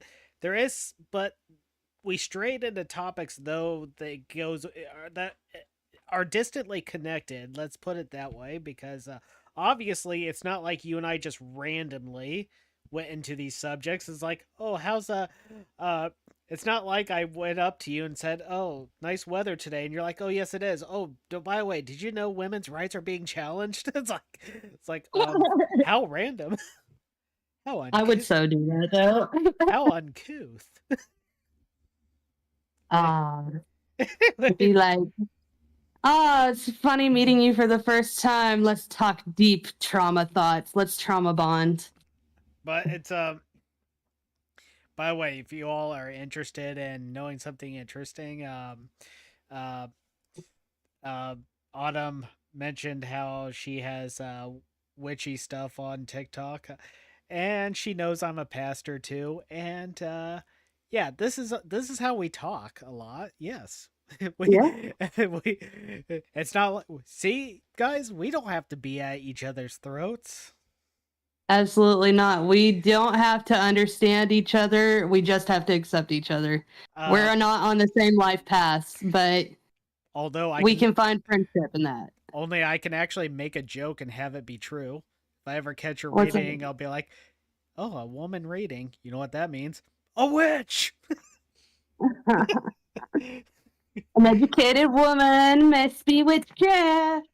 we strayed into topics though that are distantly connected. Let's put it that way, because obviously it's not like you and I just randomly went into these subjects. It's like, oh, how's uh it's not like I went up to you and said, "Oh, nice weather today," and you're like, "Oh, yes, it is." Oh, by the way, did you know women's rights are being challenged? It's like, how random, how I would uncouth, so do that though. how uncouth. uh, be like, oh, it's funny meeting you for the first time. Let's talk deep trauma thoughts. Let's trauma bond. But it's by the way, if you all are interested in knowing something interesting, uh, uh, Autumn mentioned how she has witchy stuff on TikTok, and she knows I'm a pastor too. And yeah, this is how we talk a lot. Yes. Yeah. we it's not like, see, guys, we don't have to be at each other's throats. Absolutely not. We don't have to understand each other. We just have to accept each other. Uh, We're not on the same life paths, but although I we can can find friendship in that. only I can actually make a joke and have it be true. If I ever catch her What's it? reading, I'll be like, "Oh, a woman reading. You know what that means? A witch." An educated woman must be witchcraft.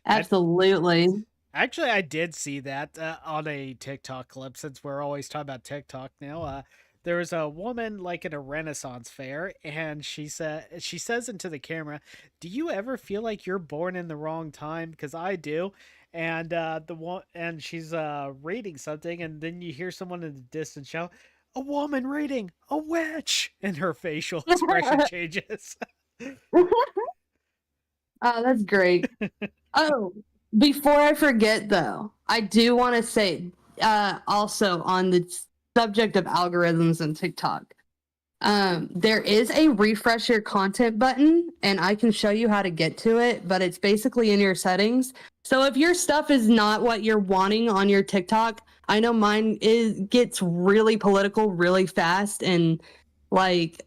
I Absolutely. actually I did see that on a TikTok clip. Since we're always talking about TikTok now, there was a woman like at a Renaissance fair, and she says into the camera, "Do you ever feel like you're born in the wrong time? Because I do." And the one and she's reading something, and then you hear someone in the distance shout, "A woman reading, a witch!" And her facial expression changes. Oh, that's great. Oh, before I forget though, I do want to say also on the subject of algorithms and TikTok. There is a refresh your content button, and I can show you how to get to it, but it's basically in your settings. So if your stuff is not what you're wanting on your TikTok, I know mine gets really political really fast, and like,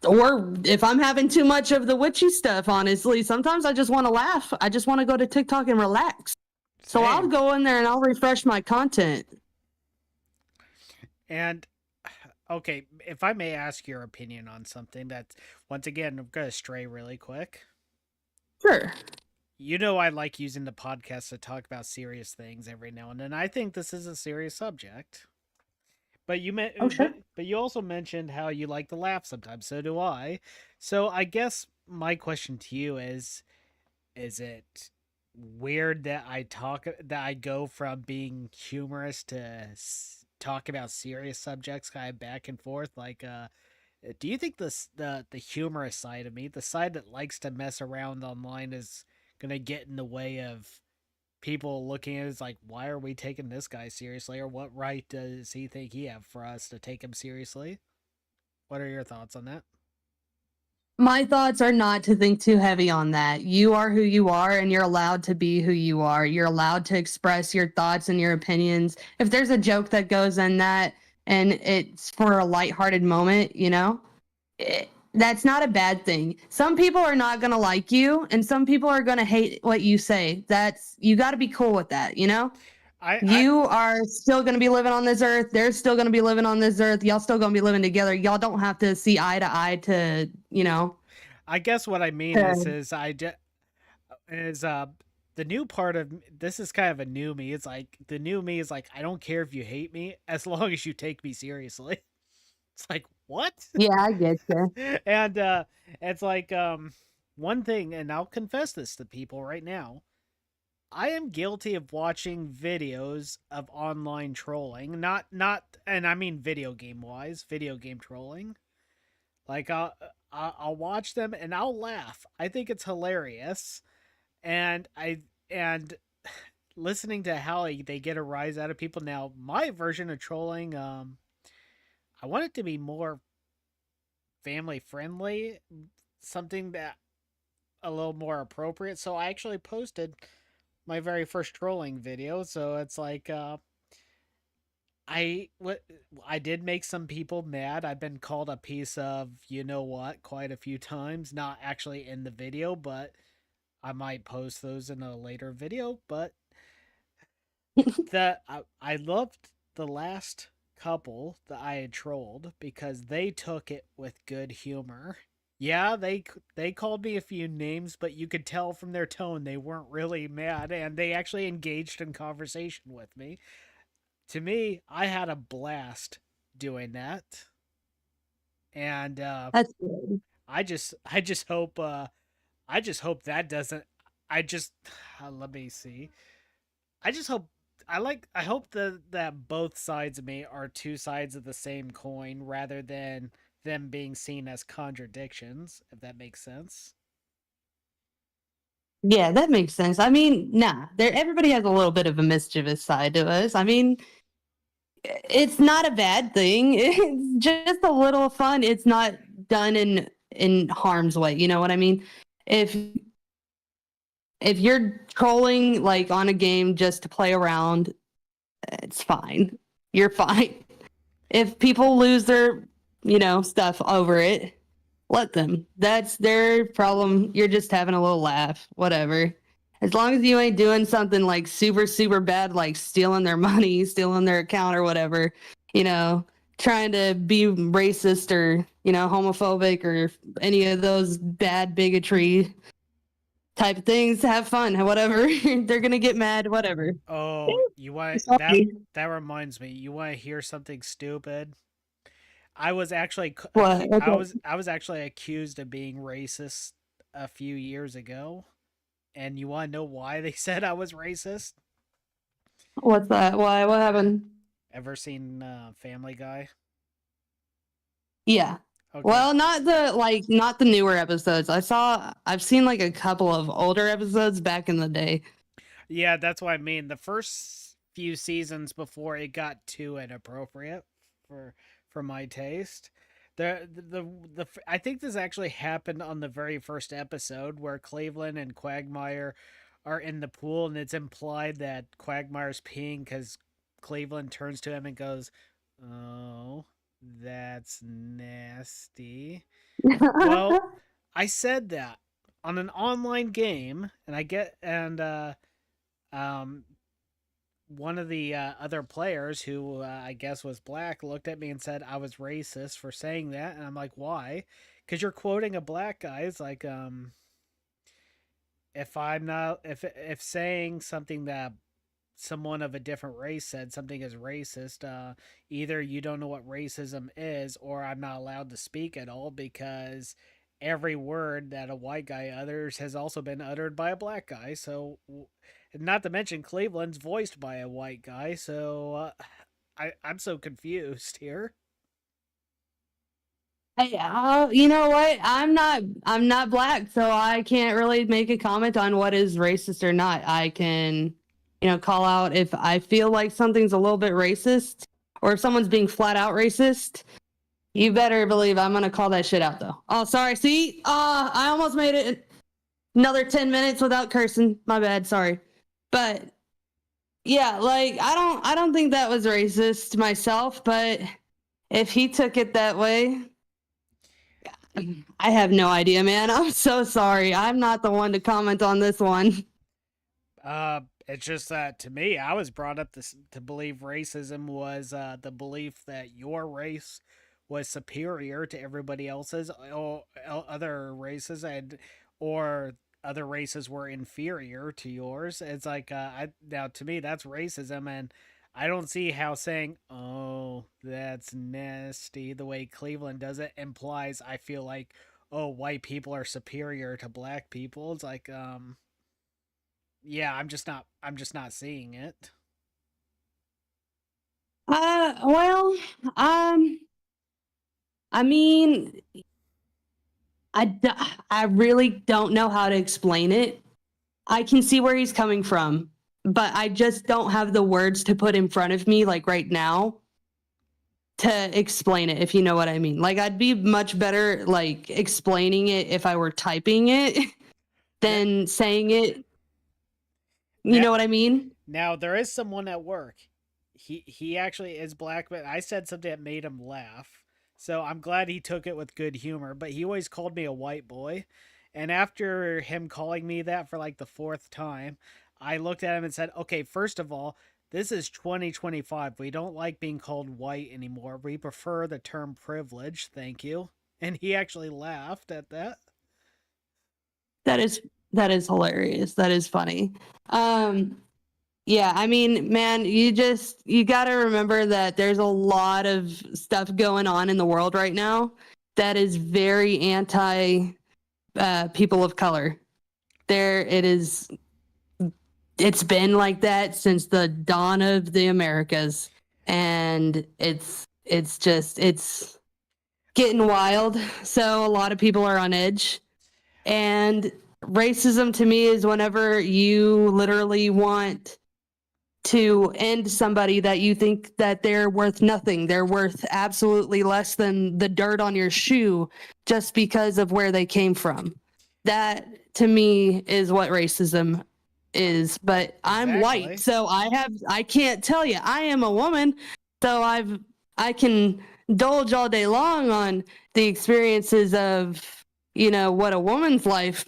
or if I'm having too much of the witchy stuff, honestly, sometimes I just want to laugh. I just want to go to TikTok and relax. So I'll Same. go in there and I'll refresh my content. And okay, if I may ask your opinion on something that, once again, I'm going to stray really quick. Sure. You know, I like using the podcast to talk about serious things every now and then. I think this is a serious subject. But Oh, sure. but you also mentioned how you like to laugh sometimes. So do I. So I guess my question to you is it weird that I go from being humorous to talk about serious subjects kind of back and forth? Like do you think the humorous side of me, the side that likes to mess around online, is gonna get in the way of people looking at it as like, why are we taking this guy seriously, or what right does he think he have for us to take him seriously? What are your thoughts on that? My thoughts are not to think too heavy on that. You are who you are, and you're allowed to be who you are. You're allowed to express your thoughts and your opinions. If there's a joke that goes in that and it's for a lighthearted moment, that's not a bad thing. Some people are not going to like you, and some people are going to hate what you say. You got to be cool with that, you know? I You are still going to be living on this earth. They're still going to be living on this earth. Y'all still going to be living together. Y'all don't have to see eye to eye to, I guess what I mean is to is I just is the new part of this is kind of a new me. It's like the new me is like I don't care if you hate me as long as you take me seriously. It's like what? Yeah, I get you. And it's like one thing, and I'll confess this to people right now. I am guilty of watching videos of online trolling, not and I mean video game wise, video game trolling. Like I'll watch them and I'll laugh. I think it's hilarious, and and listening to how they get a rise out of people. Now, my version of trolling, I want it to be more family friendly, something that a little more appropriate. So I actually posted my very first trolling video. So it's like I did make some people mad. I've been called a piece of you know what quite a few times. Not actually in the video, but I might post those in a later video. But I loved the last couple that I had trolled because they took it with good humor. Yeah, they called me a few names, but you could tell from their tone they weren't really mad, and they actually engaged in conversation with me. To me, I had a blast doing that, and That's good. I just hope that doesn't. I just let me see. I just hope I hope that both sides of me are two sides of the same coin rather than them being seen as contradictions, if that makes sense. Yeah, that makes sense. I mean, nah, everybody has a little bit of a mischievous side to us. I mean, it's not a bad thing. It's just a little fun. It's not done in harm's way. You know what I mean? If if you're trolling like on a game just to play around, it's fine. You're fine. If people lose their, stuff over it, let them. That's their problem. You're just having a little laugh, whatever. As long as you ain't doing something like super, super bad, like stealing their money, stealing their account or whatever, you know, trying to be racist or, homophobic or any of those bad bigotry type of things, have fun, whatever. They're going to get mad, whatever. Oh, you want Sorry. that reminds me. You want to hear something stupid? I was actually What? I was actually accused of being racist a few years ago. And you want to know why they said I was racist? What's that? Why? What happened? Ever seen Family Guy? Yeah. Okay. Well, not the newer episodes. I've seen like a couple of older episodes back in the day. Yeah, that's what I mean. The first few seasons before it got too inappropriate for for my taste. I think this actually happened on the very first episode where Cleveland and Quagmire are in the pool, and it's implied that Quagmire's peeing because Cleveland turns to him and goes, "Oh, that's nasty." Well, I said that on an online game, and I get and um one of the other players who I guess was black looked at me and said I was racist for saying that, and I'm like, why? Because you're quoting a black guy. It's like if I'm not if saying something that someone of a different race said something is racist, either you don't know what racism is, or I'm not allowed to speak at all because every word that a white guy utters has also been uttered by a black guy. So, not to mention Cleveland's voiced by a white guy. So, I'm so confused here. Hey, you know what? I'm not black, so I can't really make a comment on what is racist or not. I can, call out if I feel like something's a little bit racist or if someone's being flat out racist. You better believe I'm gonna call that shit out though. Oh, sorry. See, I almost made it another 10 minutes without cursing. My bad. Sorry, but yeah, like I don't think that was racist myself, but if he took it that way, I have no idea, man. I'm so sorry. I'm not the one to comment on this one. It's just that to me, I was brought up to believe racism was the belief that your race was superior to everybody else's, or other races, and or other races were inferior to yours. It's like now to me that's racism, and I don't see how saying "oh, that's nasty" the way Cleveland does it implies I feel like oh, white people are superior to black people. It's like yeah, I'm just not seeing it. Well, um, I mean, I really don't know how to explain it. I can see where he's coming from, but I just don't have the words to put in front of me, like right now, to explain it, if you know what I mean. Like, I'd be much better, like, explaining it if I were typing it Now, than saying it. You now, know what I mean? now there is someone at work. He actually is black, but I said something that made him laugh. So I'm glad he took it with good humor, but he always called me a white boy. And after him calling me that for like the fourth time, I looked at him and said, "Okay, first of all, this is 2025. We don't like being called white anymore. We prefer the term privilege. Thank you." And he actually laughed at that. That is that is hilarious. That is funny. Um, Yeah, I mean, man, you got to remember that there's a lot of stuff going on in the world right now that is very anti people of color. There it is, it's been like that since the dawn of the Americas, and it's getting wild. So a lot of people are on edge, and racism to me is whenever you literally want to end somebody that you think that they're worth nothing. They're worth absolutely less than the dirt on your shoe just because of where they came from. That to me is what racism is. But I'm white, Exactly. so I can't tell you. I am a woman, so I can indulge all day long on the experiences of, what a woman's life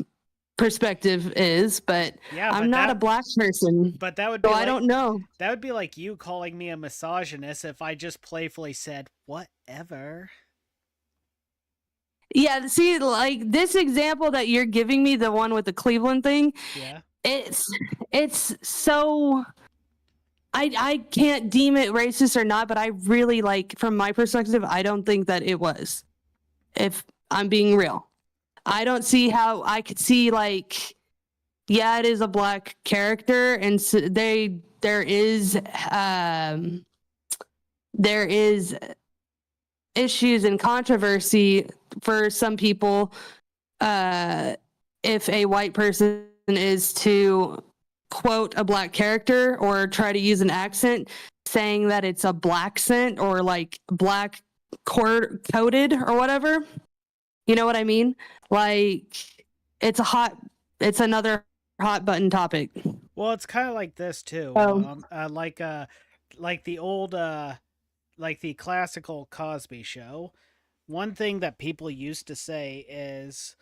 perspective is, but Yeah, I'm not a black person, but that would so be I like don't know. you calling me a misogynist if I just playfully said whatever. Yeah, see, like this example that you're giving me, the one with the Cleveland thing, Yeah. it's it's so I can't deem it racist or not, but I really like from my perspective, I don't think that it was. If I'm being real, I don't see how I could see like, yeah, it is a black character, and so um there is issues and controversy for some people uh, if a white person is to quote a black character or try to use an accent saying that it's a black scent or like black coded or whatever. You know what I mean? Like it's a hot, it's another hot button topic. Well, it's kind of like this too. Oh, Like the old like the classical Cosby show. One thing that people used to say is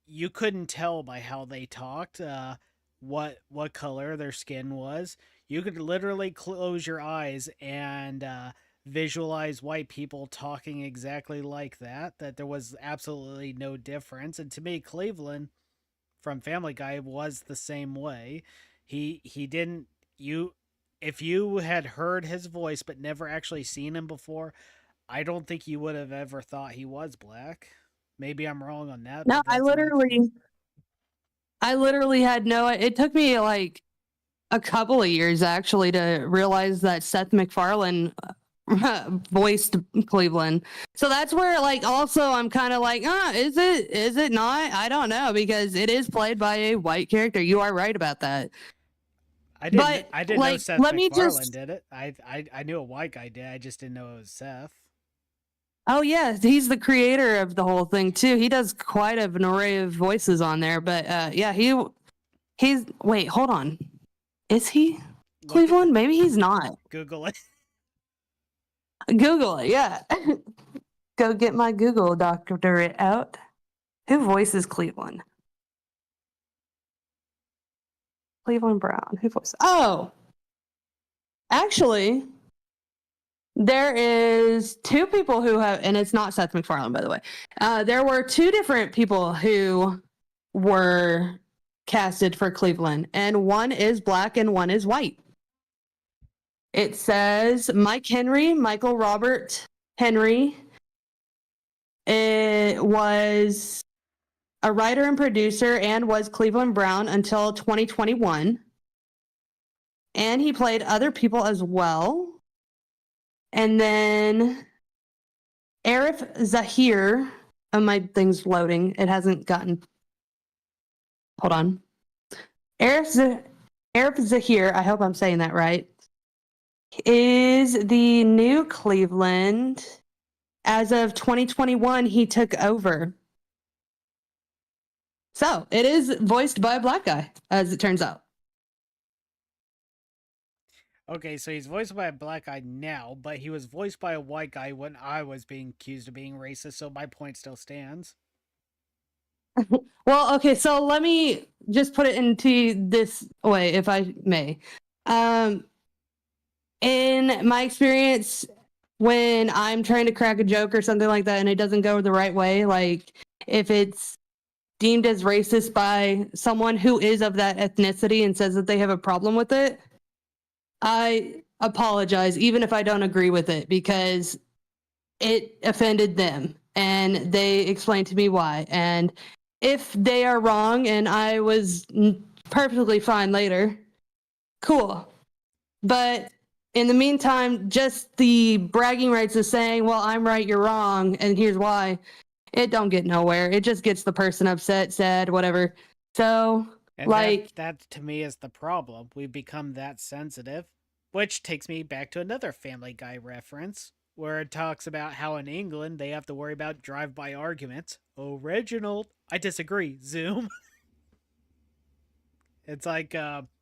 you couldn't tell by how they talked what color their skin was. You could literally close your eyes and visualize white people talking exactly like that. That there was absolutely no difference. And to me, Cleveland from Family Guy was the same way. He didn't you if you had heard his voice but never actually seen him before, I don't think you would have ever thought he was black. Maybe I'm wrong on that, no, but that's my experience. I literally had no, it took me like a couple of years actually to realize that Seth MacFarlane voiced Cleveland. So that's where like also I'm kind of like, is it not? I don't know because it is played by a white character. You are right about that. But I didn't know like Seth let me MacFarlane just did it. I knew a white guy did. I just didn't know it was Seth. Oh yeah, he's the creator of the whole thing too. He does quite an array of voices on there, but yeah, he's wait, hold on. Is he Look at Cleveland? Maybe he's not. Google it. Google it, yeah. Go get my Google doctorate out. Who voices Cleveland? Cleveland Brown. Who voices? Oh, actually, there is two people who have, and it's not Seth MacFarlane, by the way. There were two different people who were casted for Cleveland, and one is black and one is white. It says Mike Henry, Michael Robert Henry. It was a writer and producer and was Cleveland Brown until 2021. And he played other people as well. And then Arif Zahir, oh, my thing's loading. It hasn't gotten. Hold on. Arif Zahir, I hope I'm saying that right, is the new Cleveland. As of 2021, he took over. So it is voiced by a black guy, as it turns out. Okay, so he's voiced by a black guy now, but he was voiced by a white guy when I was being accused of being racist, so my point still stands. Well, okay, so let me just put it into this way, if I may. In my experience, when I'm trying to crack a joke or something like that and it doesn't go the right way, like if it's deemed as racist by someone who is of that ethnicity and says that they have a problem with it, I apologize, even if I don't agree with it, because it offended them and they explained to me why. And if they are wrong and I was perfectly fine later, cool. But in the meantime, just the bragging rights of saying, well, I'm right, you're wrong, and here's why, it don't get nowhere. It just gets the person upset, sad, whatever. So, And that to me is the problem. We've become that sensitive, which takes me back to another Family Guy reference where it talks about how in England they have to worry about drive-by arguments. Oh, Reginald, I disagree. Zoom. It's like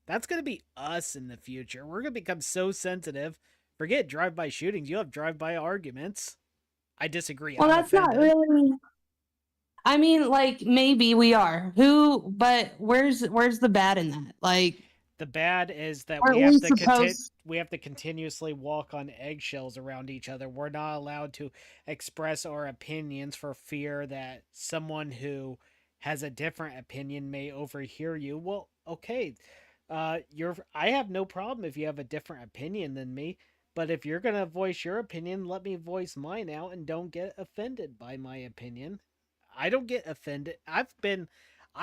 that's going to be us in the future. We're going to become so sensitive. Forget drive-by shootings. You have drive-by arguments. I disagree. well, I'm that's offended. not really. I mean, like maybe we are. But where's the bad in that? Like The bad is that aren't we supposed? we have to continuously walk on eggshells around each other. We're not allowed to express our opinions for fear that someone who has a different opinion may overhear you. Well, okay. I have no problem if you have a different opinion than me, but if you're going to voice your opinion, let me voice mine out and don't get offended by my opinion. I don't get offended. I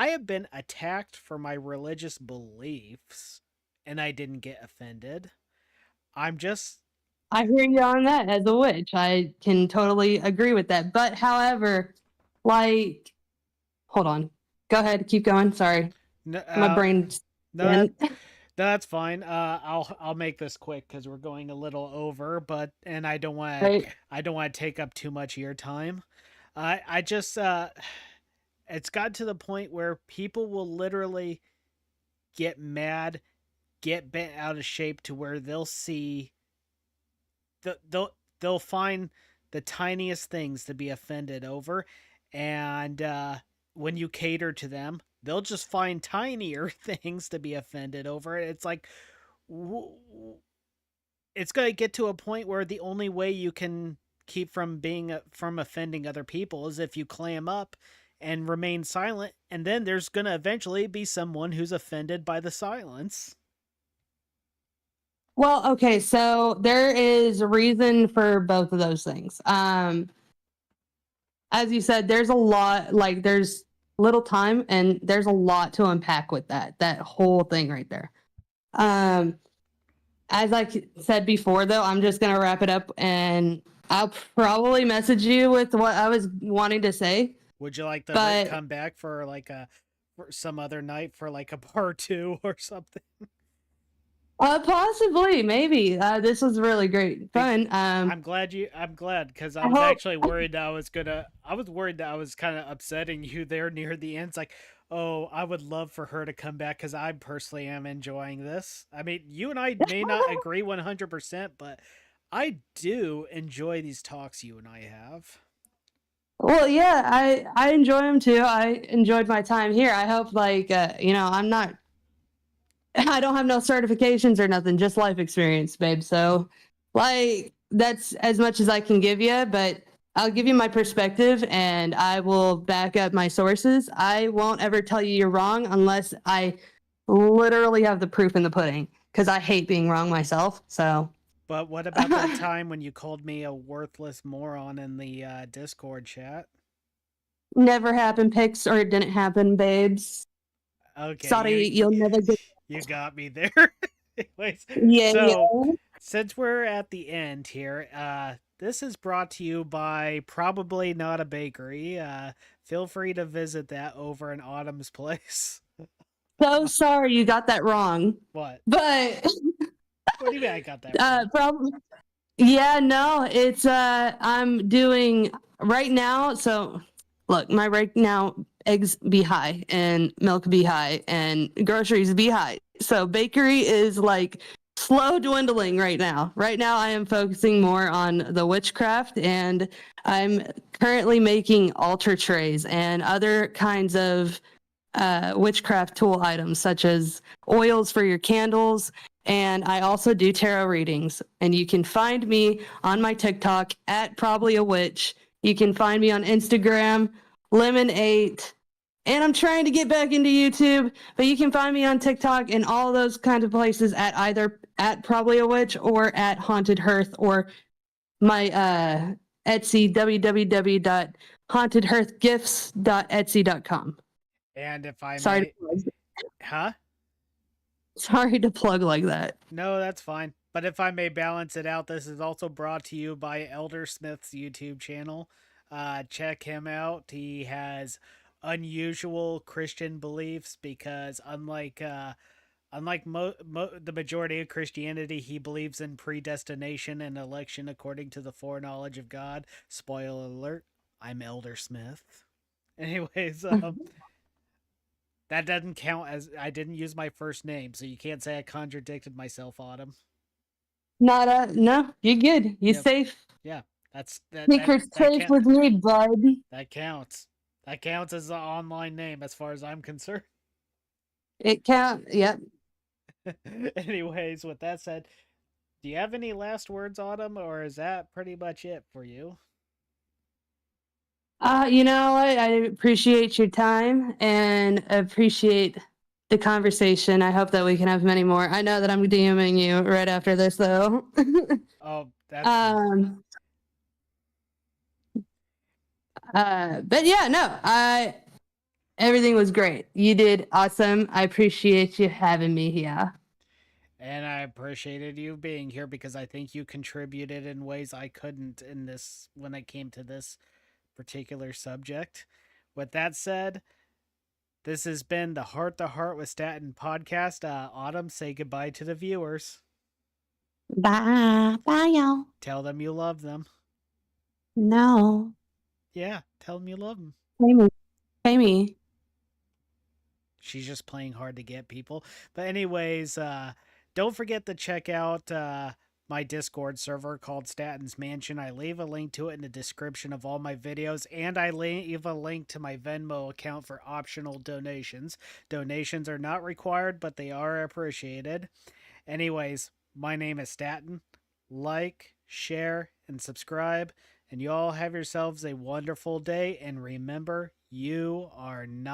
have been attacked for my religious beliefs and I didn't get offended. I'm just I hear you on that as a witch. I can totally agree with that. But however, like, hold on. Go ahead. Keep going. Sorry. My brain's no, that, no, that's fine. I'll make this quick because we're going a little over, but and I don't want right. to take up too much of your time. I just it's got to the point where people will literally get mad, get bent out of shape to where they'll see they'll find the tiniest things to be offended over, and when you cater to them, they'll just find tinier things to be offended over. It's like it's going to get to a point where the only way you can keep from offending other people is if you clam up and remain silent, and then there's going to eventually be someone who's offended by the silence. Well, okay, so there is a reason for both of those things. As you said, there's a lot, like there's little time and there's a lot to unpack with that whole thing right there. As I said before, though, I'm just gonna wrap it up and I'll probably message you with what I was wanting to say. Would you like to come back for like for some other night for like a part 2 or something? Possibly, maybe. This was really great Be- fun. I'm glad because I I was hope. actually worried that I was worried that I was kind of upsetting you there near the end. It's like, oh, I would love for her to come back because I personally am enjoying this. I mean, you and I may not agree 100%, but I do enjoy these talks you and I have. Well, yeah, I enjoy them too. I enjoyed my time here. I hope, like, I'm not. I don't have no certifications or nothing, just life experience, babe. So, like, that's as much as I can give you, but I'll give you my perspective and I will back up my sources. I won't ever tell you you're wrong unless I literally have the proof in the pudding because I hate being wrong myself. So, But what about that time when you called me a worthless moron in the Discord chat? never happened, pics, or it didn't happen, babes. Okay, Sorry, you'll never get. you got me there. Anyways, Yeah, so yeah. since we're at the end here, this is brought to you by Probably Not a Bakery. Feel free to visit that over in Autumn's place. So sorry you got that wrong. What? But What do you mean I got that wrong? probably yeah, no, it's I'm doing right now. So look, my right now eggs be high and milk be high and groceries be high. So bakery is like slow dwindling right now. Right now I am focusing more on the witchcraft and I'm currently making altar trays and other kinds of witchcraft tool items such as oils for your candles. And I also do tarot readings. And you can find me on my TikTok at Probably a Witch. You can find me on Instagram, Lemon8. And I'm trying to get back into YouTube, but you can find me on TikTok and all those kinds of places at either at Probably a Witch or at Haunted Hearth or my Etsy, www.hauntedhearthgifts.etsy.com. And if I Sorry to may, plug. huh? Sorry to plug like that. No, that's fine. But if I may balance it out, this is also brought to you by Elder Smith's YouTube channel. Check him out. He has unusual Christian beliefs because unlike the majority of Christianity, he believes in predestination and election according to the foreknowledge of God. Spoiler alert, I'm Elder Smith. Anyways, that doesn't count as I didn't use my first name, so you can't say I contradicted myself, Autumn. Not no, you're good. You're Yep. safe. Yeah. Secret That safe can't with me, bud. that counts. That counts as an online name as far as I'm concerned. It count. Yep. Anyways, with that said, do you have any last words, Autumn, or is that pretty much it for you? I appreciate your time and appreciate the conversation. I hope that we can have many more. I know that I'm DMing you right after this, though. Oh, that's fine. um. But yeah, no. Everything was great. You did awesome. I appreciate you having me here. And I appreciated you being here because I think you contributed in ways I couldn't in this when it came to this particular subject. With that said, this has been the Heart to Heart with Statton podcast. Autumn, say goodbye to the viewers. Bye. Bye, y'all. Tell them you love them. No. Yeah, tell them you love them. Pay me. Pay me. She's just playing hard to get people. But anyways, don't forget to check out my Discord server called Statton's Mansion. I leave a link to it in the description of all my videos, and I leave a link to my Venmo account for optional donations. Donations are not required, but they are appreciated. Anyways, my name is Statton. Like, share, and subscribe. And you all have yourselves a wonderful day. And remember, you are not